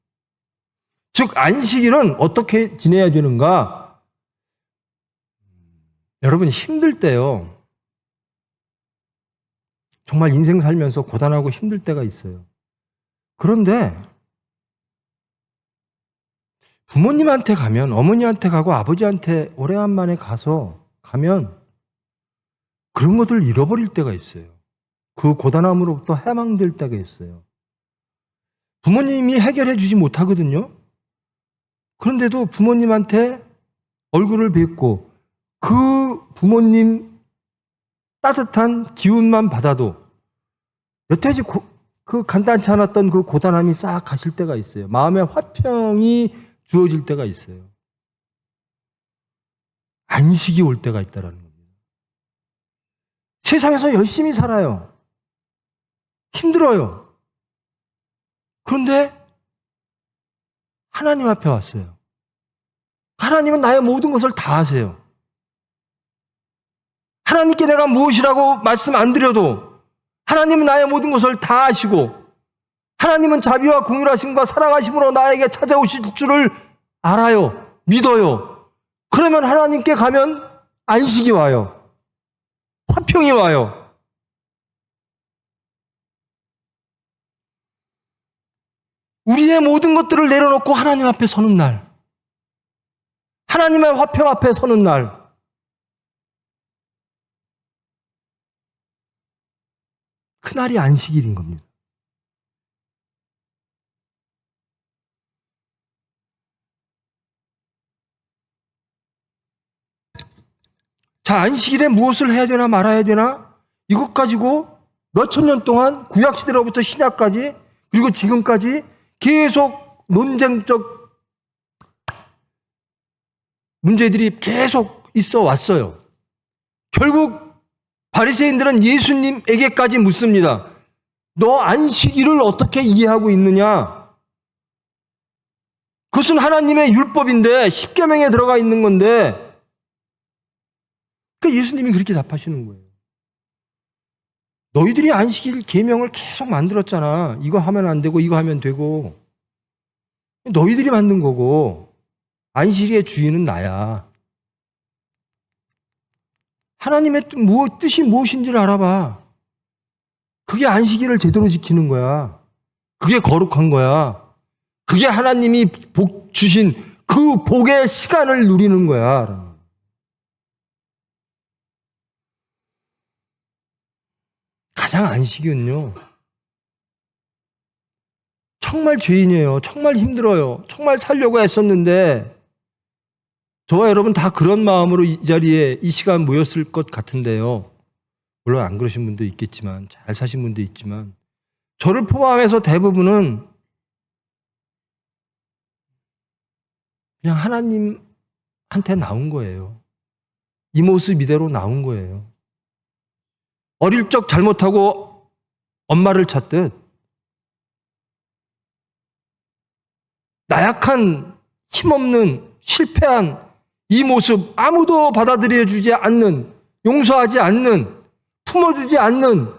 즉 안식일은 어떻게 지내야 되는가? 여러분 힘들 때요. 정말 인생 살면서 고단하고 힘들 때가 있어요. 그런데 부모님한테 가면 어머니한테 가고 아버지한테 오래간만에 가면 그런 것들을 잃어버릴 때가 있어요. 그 고단함으로부터 해방될 때가 있어요. 부모님이 해결해 주지 못하거든요. 그런데도 부모님한테 얼굴을 뵙고 그 부모님 따뜻한 기운만 받아도 여태까지 그 간단치 않았던 그 고단함이 싹 가실 때가 있어요. 마음의 화평이 주어질 때가 있어요. 안식이 올 때가 있다는 겁니다. 세상에서 열심히 살아요. 힘들어요. 그런데 하나님 앞에 왔어요. 하나님은 나의 모든 것을 다 아세요. 하나님께 내가 무엇이라고 말씀 안 드려도 하나님은 나의 모든 것을 다 아시고 하나님은 자비와 긍휼하심과 사랑하심으로 나에게 찾아오실 줄을 알아요. 믿어요. 그러면 하나님께 가면 안식이 와요. 화평이 와요. 우리의 모든 것들을 내려놓고 하나님 앞에 서는 날, 하나님의 화평 앞에 서는 날, 그날이 안식일인 겁니다. 자, 안식일에 무엇을 해야 되나 말아야 되나? 이것 가지고 몇천 년 동안 구약시대로부터 신약까지 그리고 지금까지 계속 논쟁적 문제들이 계속 있어 왔어요. 결국 바리새인들은 예수님에게까지 묻습니다. 너 안식일을 어떻게 이해하고 있느냐? 그것은 하나님의 율법인데 십계명에 들어가 있는 건데 그러니까 예수님이 그렇게 답하시는 거예요. 너희들이 안식일 계명을 계속 만들었잖아. 이거 하면 안 되고 이거 하면 되고. 너희들이 만든 거고 안식일의 주인은 나야. 하나님의 뜻이 무엇인지를 알아봐. 그게 안식일을 제대로 지키는 거야. 그게 거룩한 거야. 그게 하나님이 복 주신 그 복의 시간을 누리는 거야. 가장 안식은요. 정말 죄인이에요. 정말 힘들어요. 정말 살려고 애썼는데 저와 여러분 다 그런 마음으로 이 자리에 이 시간 모였을 것 같은데요. 물론 안 그러신 분도 있겠지만 잘 사신 분도 있지만 저를 포함해서 대부분은 그냥 하나님한테 나온 거예요. 이 모습 이대로 나온 거예요. 어릴 적 잘못하고 엄마를 찾듯 나약한 힘없는 실패한 이 모습 아무도 받아들여주지 않는 용서하지 않는, 품어주지 않는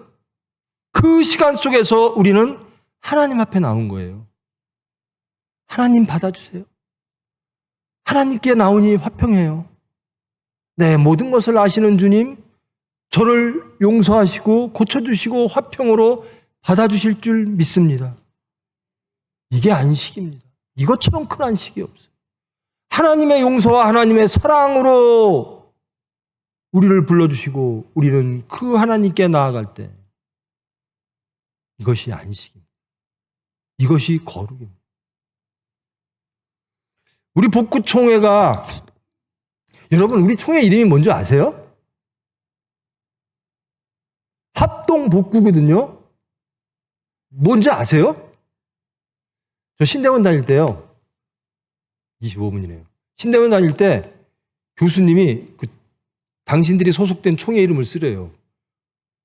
그 시간 속에서 우리는 하나님 앞에 나온 거예요. 하나님 받아주세요. 하나님께 나오니 화평해요. 네, 모든 것을 아시는 주님, 저를 용서하시고 고쳐주시고 화평으로 받아주실 줄 믿습니다. 이게 안식입니다. 이것처럼 큰 안식이 없어요. 하나님의 용서와 하나님의 사랑으로 우리를 불러주시고 우리는 그 하나님께 나아갈 때 이것이 안식입니다. 이것이 거룩입니다. 우리 복구총회가, 여러분 우리 총회 이름이 뭔지 아세요? 합동복구거든요. 뭔지 아세요? 저 신대원 다닐 때요. 25분이네요. 신대원 다닐 때 교수님이 당신들이 소속된 총회 이름을 쓰래요.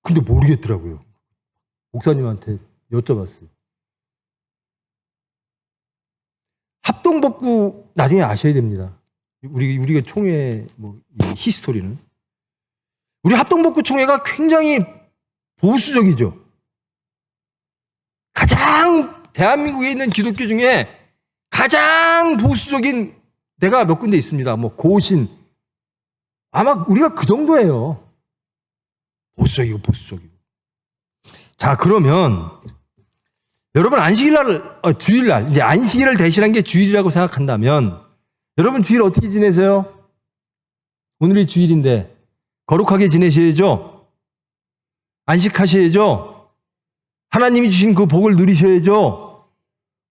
근데 모르겠더라고요. 목사님한테 여쭤봤어요. 합동복구 나중에 아셔야 됩니다. 우리가 총회 이 히스토리는. 우리 합동복구 총회가 굉장히 보수적이죠. 가장 대한민국에 있는 기독교 중에 가장 보수적인 데가 몇 군데 있습니다. 고신. 아마 우리가 그 정도예요. 보수적이고. 자, 그러면 여러분 주일날, 이제 안식일을 대신한 게 주일이라고 생각한다면 여러분 주일 어떻게 지내세요? 오늘이 주일인데 거룩하게 지내셔야죠. 안식하셔야죠. 하나님이 주신 그 복을 누리셔야죠.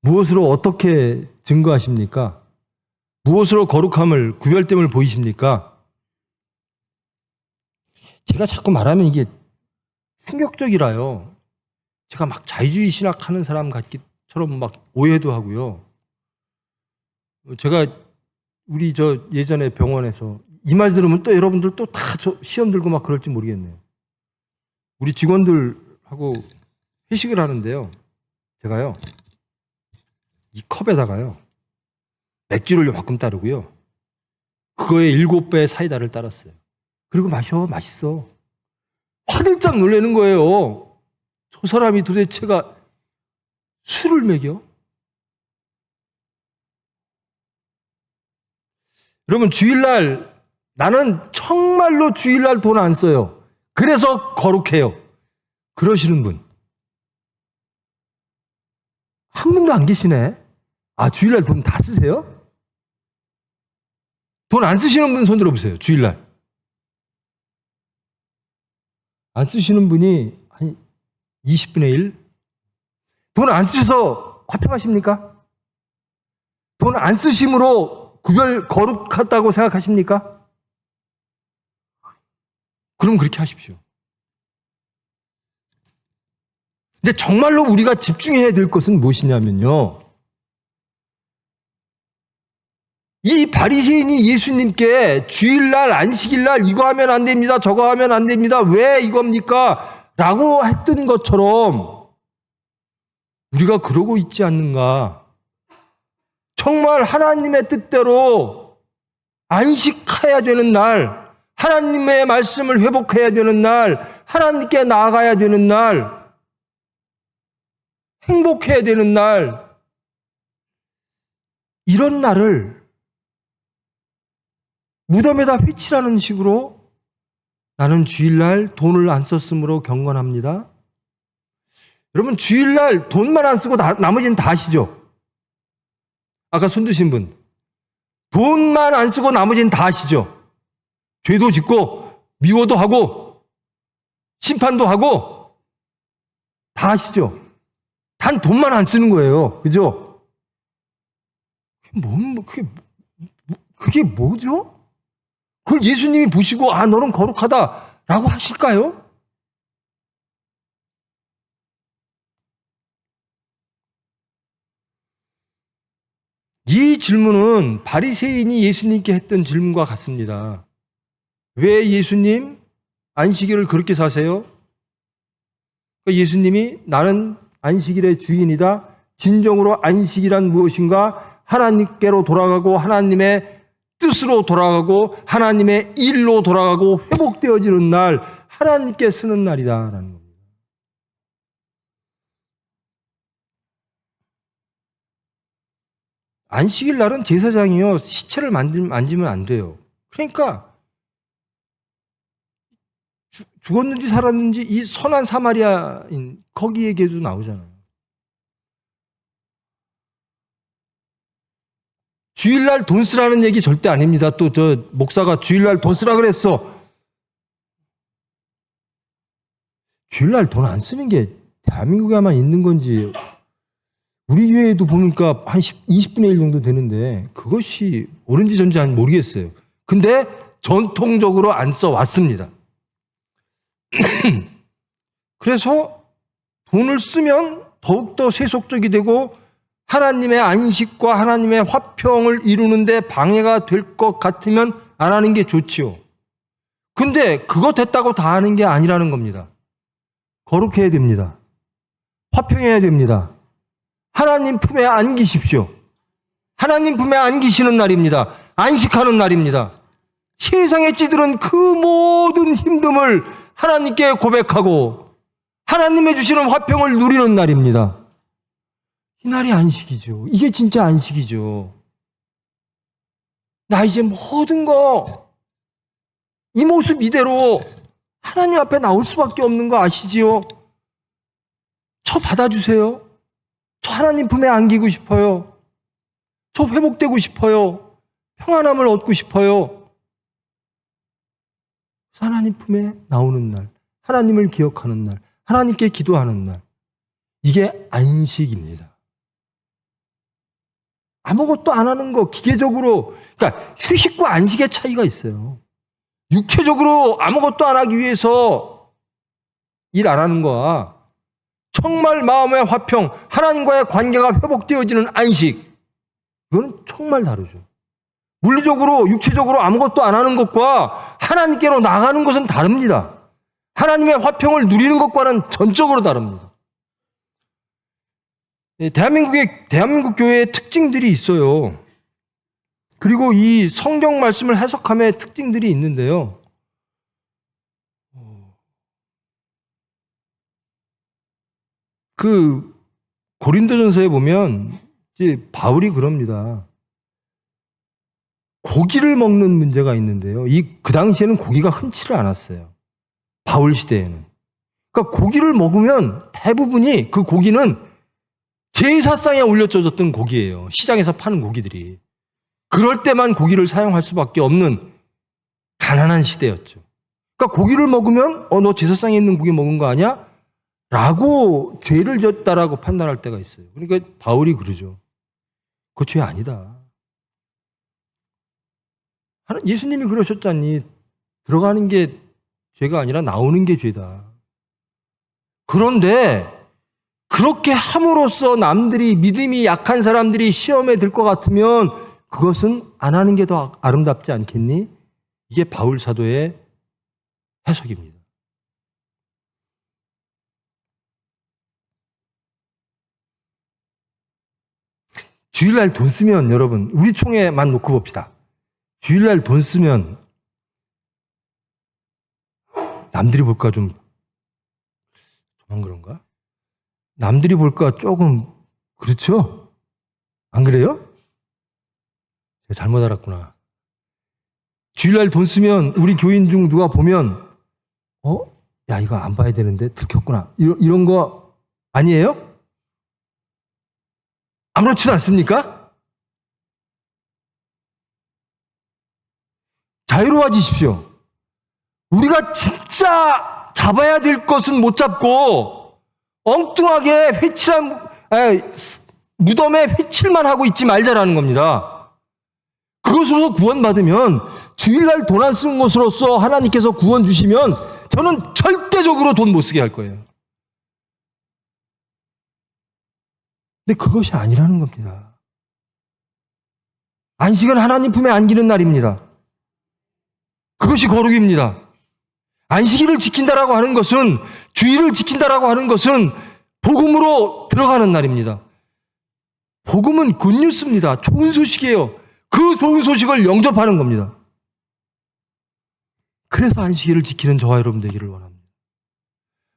무엇으로 어떻게 증거하십니까? 무엇으로 거룩함을, 구별됨을 보이십니까? 제가 자꾸 말하면 이게 충격적이라요. 제가 막 자유주의 신학하는 사람 같기처럼 막 오해도 하고요. 제가 우리 예전에 병원에서 이 말 들으면 또 여러분들 또 다 시험 들고 막 그럴지 모르겠네요. 우리 직원들하고 회식을 하는데요. 제가요, 이 컵에다가요, 맥주를 조금 따르고요. 그거에 7배 사이다를 따랐어요. 그리고 마셔, 맛있어. 화들짝 놀라는 거예요. 저 사람이 도대체가 술을 먹여? 여러분, 주일날, 나는 정말로 주일날 돈 안 써요. 그래서 거룩해요. 그러시는 분. 한 분도 안 계시네. 아, 주일날 돈 다 쓰세요? 돈 안 쓰시는 분 손 들어보세요. 주일날. 안 쓰시는 분이 한 20분의 1? 돈 안 쓰셔서 화평하십니까? 돈 안 쓰심으로 거룩하다고 생각하십니까? 그럼 그렇게 하십시오. 근데 정말로 우리가 집중해야 될 것은 무엇이냐면요. 이 바리새인이 예수님께 주일날, 안식일날 이거 하면 안 됩니다. 저거 하면 안 됩니다. 왜 이겁니까? 라고 했던 것처럼 우리가 그러고 있지 않는가. 정말 하나님의 뜻대로 안식해야 되는 날, 하나님의 말씀을 회복해야 되는 날, 하나님께 나아가야 되는 날, 행복해야 되는 날, 이런 날을 무덤에다 휘치라는 식으로 나는 주일날 돈을 안 썼으므로 경건합니다. 여러분, 주일날 돈만 안 쓰고 나머지는 다 하시죠? 아까 손 드신 분. 돈만 안 쓰고 나머지는 다 하시죠? 죄도 짓고 미워도 하고 심판도 하고 다 하시죠? 단 돈만 안 쓰는 거예요. 그죠? 그게 뭐죠? 그걸 예수님이 보시고 너는 거룩하다라고 하실까요? 이 질문은 바리새인이 예수님께 했던 질문과 같습니다. 왜 예수님 안식일을 그렇게 사세요? 예수님이 나는 안식일의 주인이다. 진정으로 안식이란 무엇인가? 하나님께로 돌아가고 하나님의 뜻으로 돌아가고 하나님의 일로 돌아가고 회복되어지는 날, 하나님께 쓰는 날이다라는 겁니다. 안식일 날은 제사장이요 시체를 만지면 안 돼요. 그러니까 죽었는지 살았는지 이 선한 사마리아인 거기 얘기도 나오잖아요. 주일날 돈 쓰라는 얘기 절대 아닙니다. 또 저 목사가 주일날 돈 쓰라 그랬어. 주일날 돈 안 쓰는 게 대한민국에만 있는 건지 우리 교회에도 보니까 한 20분의 1 정도 되는데 그것이 옳은지 전지 모르겠어요. 근데 전통적으로 안 써왔습니다. 그래서 돈을 쓰면 더욱더 세속적이 되고 하나님의 안식과 하나님의 화평을 이루는데 방해가 될 것 같으면 안 하는 게 좋지요. 근데 그거 됐다고 다 하는 게 아니라는 겁니다. 거룩해야 됩니다. 화평해야 됩니다. 하나님 품에 안기십시오. 하나님 품에 안기시는 날입니다. 안식하는 날입니다. 세상에 찌들은 그 모든 힘듦을 하나님께 고백하고 하나님의 주시는 화평을 누리는 날입니다. 이 날이 안식이죠. 이게 진짜 안식이죠. 나 이제 모든 거 이 모습 이대로 하나님 앞에 나올 수밖에 없는 거 아시지요? 저 받아주세요. 저 하나님 품에 안기고 싶어요. 저 회복되고 싶어요. 평안함을 얻고 싶어요. 하나님 품에 나오는 날, 하나님을 기억하는 날, 하나님께 기도하는 날, 이게 안식입니다. 아무것도 안 하는 거, 기계적으로, 그러니까 휴식과 안식의 차이가 있어요. 육체적으로 아무것도 안 하기 위해서 일 안 하는 거와 정말 마음의 화평, 하나님과의 관계가 회복되어지는 안식, 이건 정말 다르죠. 물리적으로, 육체적으로 아무것도 안 하는 것과 하나님께로 나가는 것은 다릅니다. 하나님의 화평을 누리는 것과는 전적으로 다릅니다. 대한민국 교회의 특징들이 있어요. 그리고 이 성경 말씀을 해석함의 특징들이 있는데요. 그 고린도전서에 보면 이제 바울이 그럽니다. 고기를 먹는 문제가 있는데요. 그 당시에는 고기가 흔치를 않았어요. 바울 시대에는. 그러니까 고기를 먹으면 대부분이 그 고기는 제사상에 올려져졌던 고기예요. 시장에서 파는 고기들이. 그럴 때만 고기를 사용할 수밖에 없는 가난한 시대였죠. 그러니까 고기를 먹으면 너 제사상에 있는 고기 먹은 거 아니야? 라고 죄를 졌다라고 판단할 때가 있어요. 그러니까 바울이 그러죠. 그거 죄 아니다. 예수님이 그러셨잖니. 들어가는 게 죄가 아니라 나오는 게 죄다. 그런데 그렇게 함으로써 남들이, 믿음이 약한 사람들이 시험에 들 것 같으면 그것은 안 하는 게 더 아름답지 않겠니? 이게 바울 사도의 해석입니다. 주일날 돈 쓰면, 여러분, 우리 총회만 놓고 봅시다. 주일날 돈 쓰면 남들이 볼까 좀 그런가? 남들이 볼까 조금 그렇죠? 안 그래요? 제가 잘못 알았구나. 주일날 돈 쓰면 우리 교인 중 누가 보면 야 이거 안 봐야 되는데 들켰구나. 이런 거 아니에요? 아무렇지도 않습니까? 자유로워지십시오. 우리가 진짜 잡아야 될 것은 못 잡고 엉뚱하게 무덤에 회칠만 하고 있지 말자라는 겁니다. 그것으로 구원받으면 주일날 돈 안 쓰는 것으로서 하나님께서 구원 주시면 저는 절대적으로 돈 못 쓰게 할 거예요. 근데 그것이 아니라는 겁니다. 안식은 하나님 품에 안기는 날입니다. 그것이 거룩입니다. 안식일을 지킨다라고 하는 것은, 주일을 지킨다라고 하는 것은 복음으로 들어가는 날입니다. 복음은 굿뉴스입니다. 좋은 소식이에요. 그 좋은 소식을 영접하는 겁니다. 그래서 안식일을 지키는 저와 여러분 되기를 원합니다.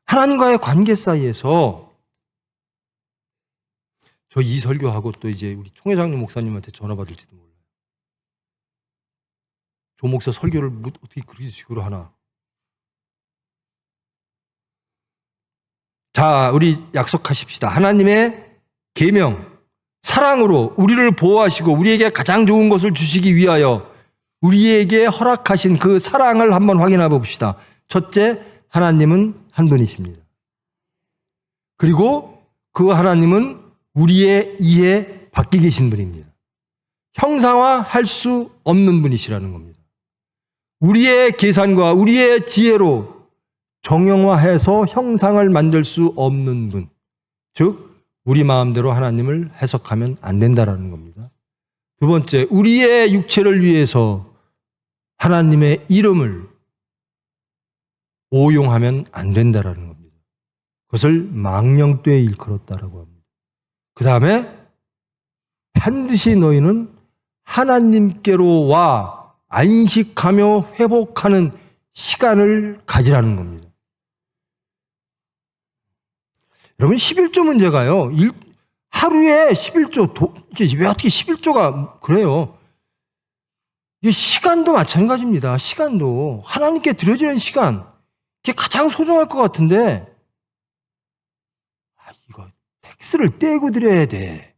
하나님과의 관계 사이에서 저 이 설교하고 또 이제 우리 총회장님 목사님한테 전화 받을지도 몰라요. 조 목사 설교를 어떻게 그런 식으로 하나. 자, 우리 약속하십시다. 하나님의 계명, 사랑으로 우리를 보호하시고 우리에게 가장 좋은 것을 주시기 위하여 우리에게 허락하신 그 사랑을 한번 확인해 봅시다. 첫째, 하나님은 한 분이십니다. 그리고 그 하나님은 우리의 이해 밖에 계신 분입니다. 형상화할 수 없는 분이시라는 겁니다. 우리의 계산과 우리의 지혜로 정형화해서 형상을 만들 수 없는 분, 즉 우리 마음대로 하나님을 해석하면 안 된다라는 겁니다. 두 번째, 우리의 육체를 위해서 하나님의 이름을 오용하면 안 된다라는 겁니다. 그것을 망령되이 일컬었다라고 합니다. 그 다음에 반드시 너희는 하나님께로 와 안식하며 회복하는 시간을 가지라는 겁니다. 여러분 11조 문제가요. 하루에 11조, 이게 왜 어떻게 11조가 그래요? 이게 시간도 마찬가지입니다. 시간도 하나님께 드려지는 시간, 이게 가장 소중할 것 같은데, 이거 텍스를 떼고 드려야 돼.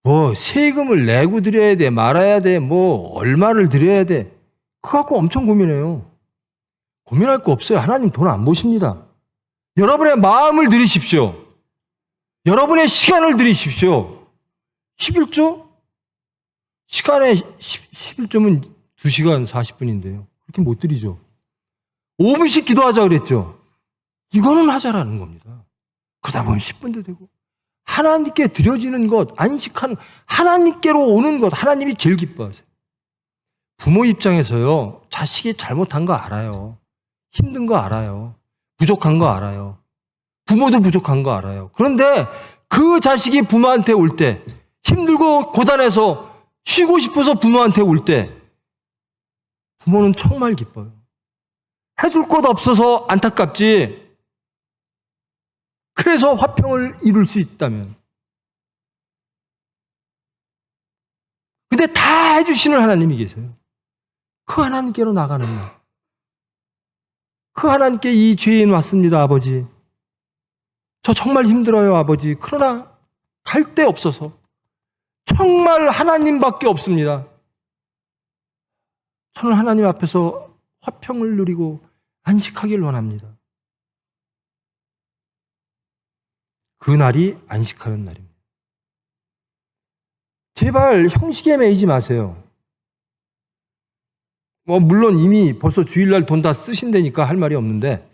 뭐 세금을 내고 드려야 돼, 말아야 돼, 뭐 얼마를 드려야 돼. 그거 갖고 엄청 고민해요. 고민할 거 없어요. 하나님 돈 안 보십니다. 여러분의 마음을 드리십시오. 여러분의 시간을 드리십시오. 11조? 시간에 11조면 2시간 40분인데요. 그렇게 못 드리죠. 5분씩 기도하자 그랬죠. 이거는 하자라는 겁니다. 그러다 보면 10분도 되고. 하나님께 드려지는 것, 안식하는, 하나님께로 오는 것, 하나님이 제일 기뻐하세요. 부모 입장에서요, 자식이 잘못한 거 알아요. 힘든 거 알아요. 부족한 거 알아요. 부모도 부족한 거 알아요. 그런데 그 자식이 부모한테 올 때, 힘들고 고단해서 쉬고 싶어서 부모한테 올 때, 부모는 정말 기뻐요. 해줄 것 없어서 안타깝지. 그래서 화평을 이룰 수 있다면. 근데 다 해주시는 하나님이 계세요. 그 하나님께로 나가는 날. 그 하나님께 이 죄인 왔습니다, 아버지. 저 정말 힘들어요, 아버지. 그러나 갈 데 없어서. 정말 하나님밖에 없습니다. 저는 하나님 앞에서 화평을 누리고 안식하길 원합니다. 그 날이 안식하는 날입니다. 제발 형식에 매이지 마세요. 물론 이미 벌써 주일날 돈 다 쓰신다니까 할 말이 없는데,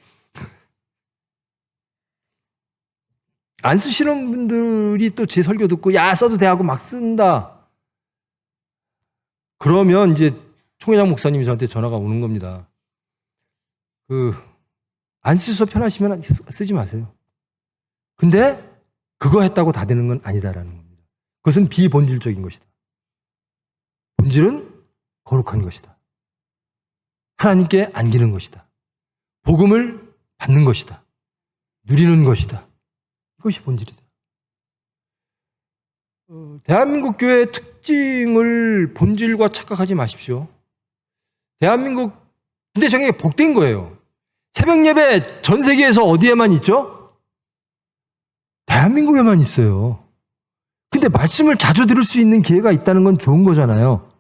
안 쓰시는 분들이 또 제 설교 듣고 야 써도 돼 하고 막 쓴다. 그러면 이제 총회장 목사님이 저한테 전화가 오는 겁니다. 안 쓰셔서 편하시면 쓰지 마세요. 근데 그거 했다고 다 되는 건 아니다라는 겁니다. 그것은 비본질적인 것이다. 본질은 거룩한 것이다. 하나님께 안기는 것이다. 복음을 받는 것이다. 누리는 것이다. 이것이 본질이다. 대한민국 교회의 특징을 본질과 착각하지 마십시오. 대한민국, 근데 저게 복된 거예요. 새벽 예배 전 세계에서 어디에만 있죠? 대한민국에만 있어요. 근데 말씀을 자주 들을 수 있는 기회가 있다는 건 좋은 거잖아요.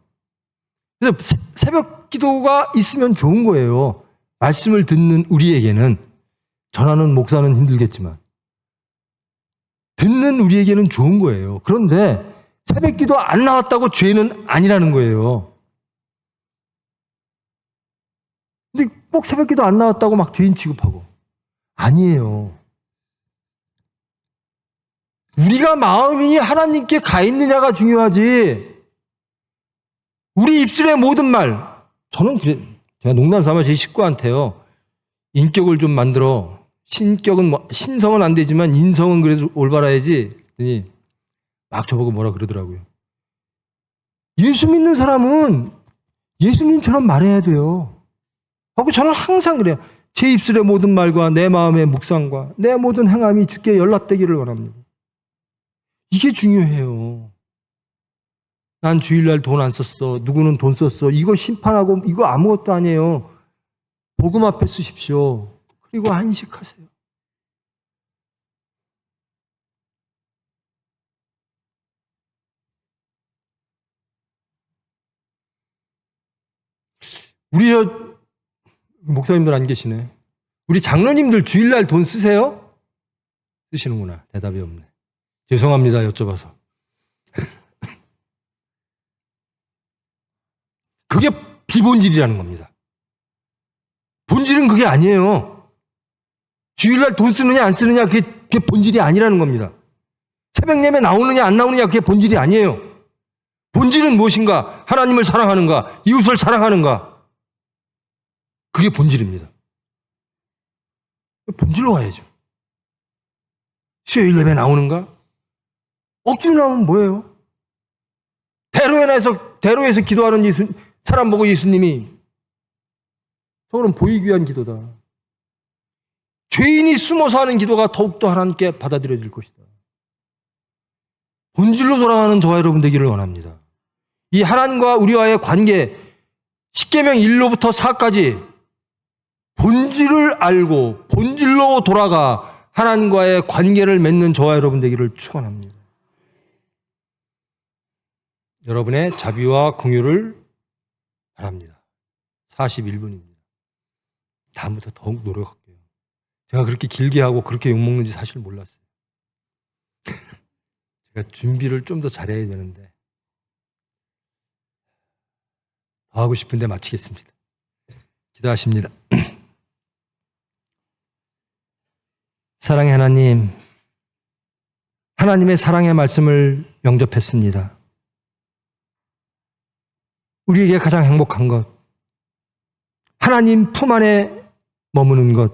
그래서 새벽 기도가 있으면 좋은 거예요. 말씀을 듣는 우리에게는. 전하는 목사는 힘들겠지만 듣는 우리에게는 좋은 거예요. 그런데 새벽 기도 안 나왔다고 죄는 아니라는 거예요. 근데 꼭 새벽 기도 안 나왔다고 막 죄인 취급하고. 아니에요. 우리가 마음이 하나님께 가 있느냐가 중요하지. 우리 입술의 모든 말, 저는 그래, 제가 농담 삼아 제 식구한테요, 인격을 좀 만들어. 신격은 신성은 안 되지만 인성은 그래도 올바라야지. 그랬더니 막 저보고 뭐라 그러더라고요. 예수 믿는 사람은 예수님처럼 말해야 돼요. 하고 저는 항상 그래요. 제 입술의 모든 말과 내 마음의 묵상과 내 모든 행함이 주께 연락되기를 원합니다. 이게 중요해요. 난 주일날 돈 안 썼어. 누구는 돈 썼어. 이거 심판하고 이거 아무것도 아니에요. 복음 앞에 쓰십시오. 그리고 안식하세요. 우리 목사님들 안 계시네. 우리 장로님들 주일날 돈 쓰세요? 쓰시는구나. 대답이 없네. 죄송합니다. 여쭤봐서. 그게 비본질이라는 겁니다. 본질은 그게 아니에요. 주일날 돈 쓰느냐 안 쓰느냐 그게 본질이 아니라는 겁니다. 새벽 예배 나오느냐 안 나오느냐 그게 본질이 아니에요. 본질은 무엇인가? 하나님을 사랑하는가? 이웃을 사랑하는가? 그게 본질입니다. 본질로 와야죠. 수요일 예배 나오는가? 억지로 나오면 뭐예요? 대로에서 기도하는 사람 보고 예수님이 저거는 보이기 위한 기도다. 죄인이 숨어서 하는 기도가 더욱더 하나님께 받아들여질 것이다. 본질로 돌아가는 저와 여러분 되기를 원합니다. 이 하나님과 우리와의 관계 10계명 1로부터 4까지 본질을 알고 본질로 돌아가 하나님과의 관계를 맺는 저와 여러분 되기를 축원합니다. 여러분의 자비와 긍휼을 바랍니다. 41분입니다. 다음부터 더욱 노력할게요. 제가 그렇게 길게 하고 그렇게 욕먹는지 사실 몰랐어요. 제가 준비를 좀 더 잘해야 되는데 더 하고 싶은데 마치겠습니다. 기도하십니다. 사랑의 하나님, 하나님의 사랑의 말씀을 영접했습니다. 우리에게 가장 행복한 것, 하나님 품 안에 머무는 것,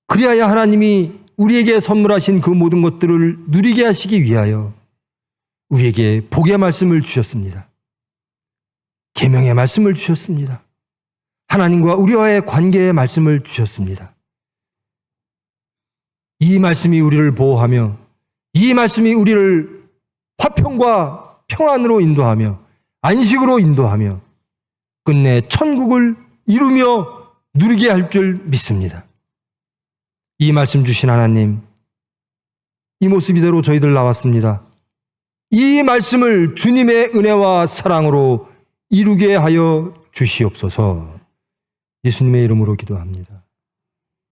그리하여 하나님이 우리에게 선물하신 그 모든 것들을 누리게 하시기 위하여 우리에게 복의 말씀을 주셨습니다. 계명의 말씀을 주셨습니다. 하나님과 우리와의 관계의 말씀을 주셨습니다. 이 말씀이 우리를 보호하며 이 말씀이 우리를 화평과 평안으로 인도하며 안식으로 인도하며 끝내 천국을 이루며 누리게 할 줄 믿습니다. 이 말씀 주신 하나님, 이 모습 이대로 저희들 나왔습니다. 이 말씀을 주님의 은혜와 사랑으로 이루게 하여 주시옵소서. 예수님의 이름으로 기도합니다.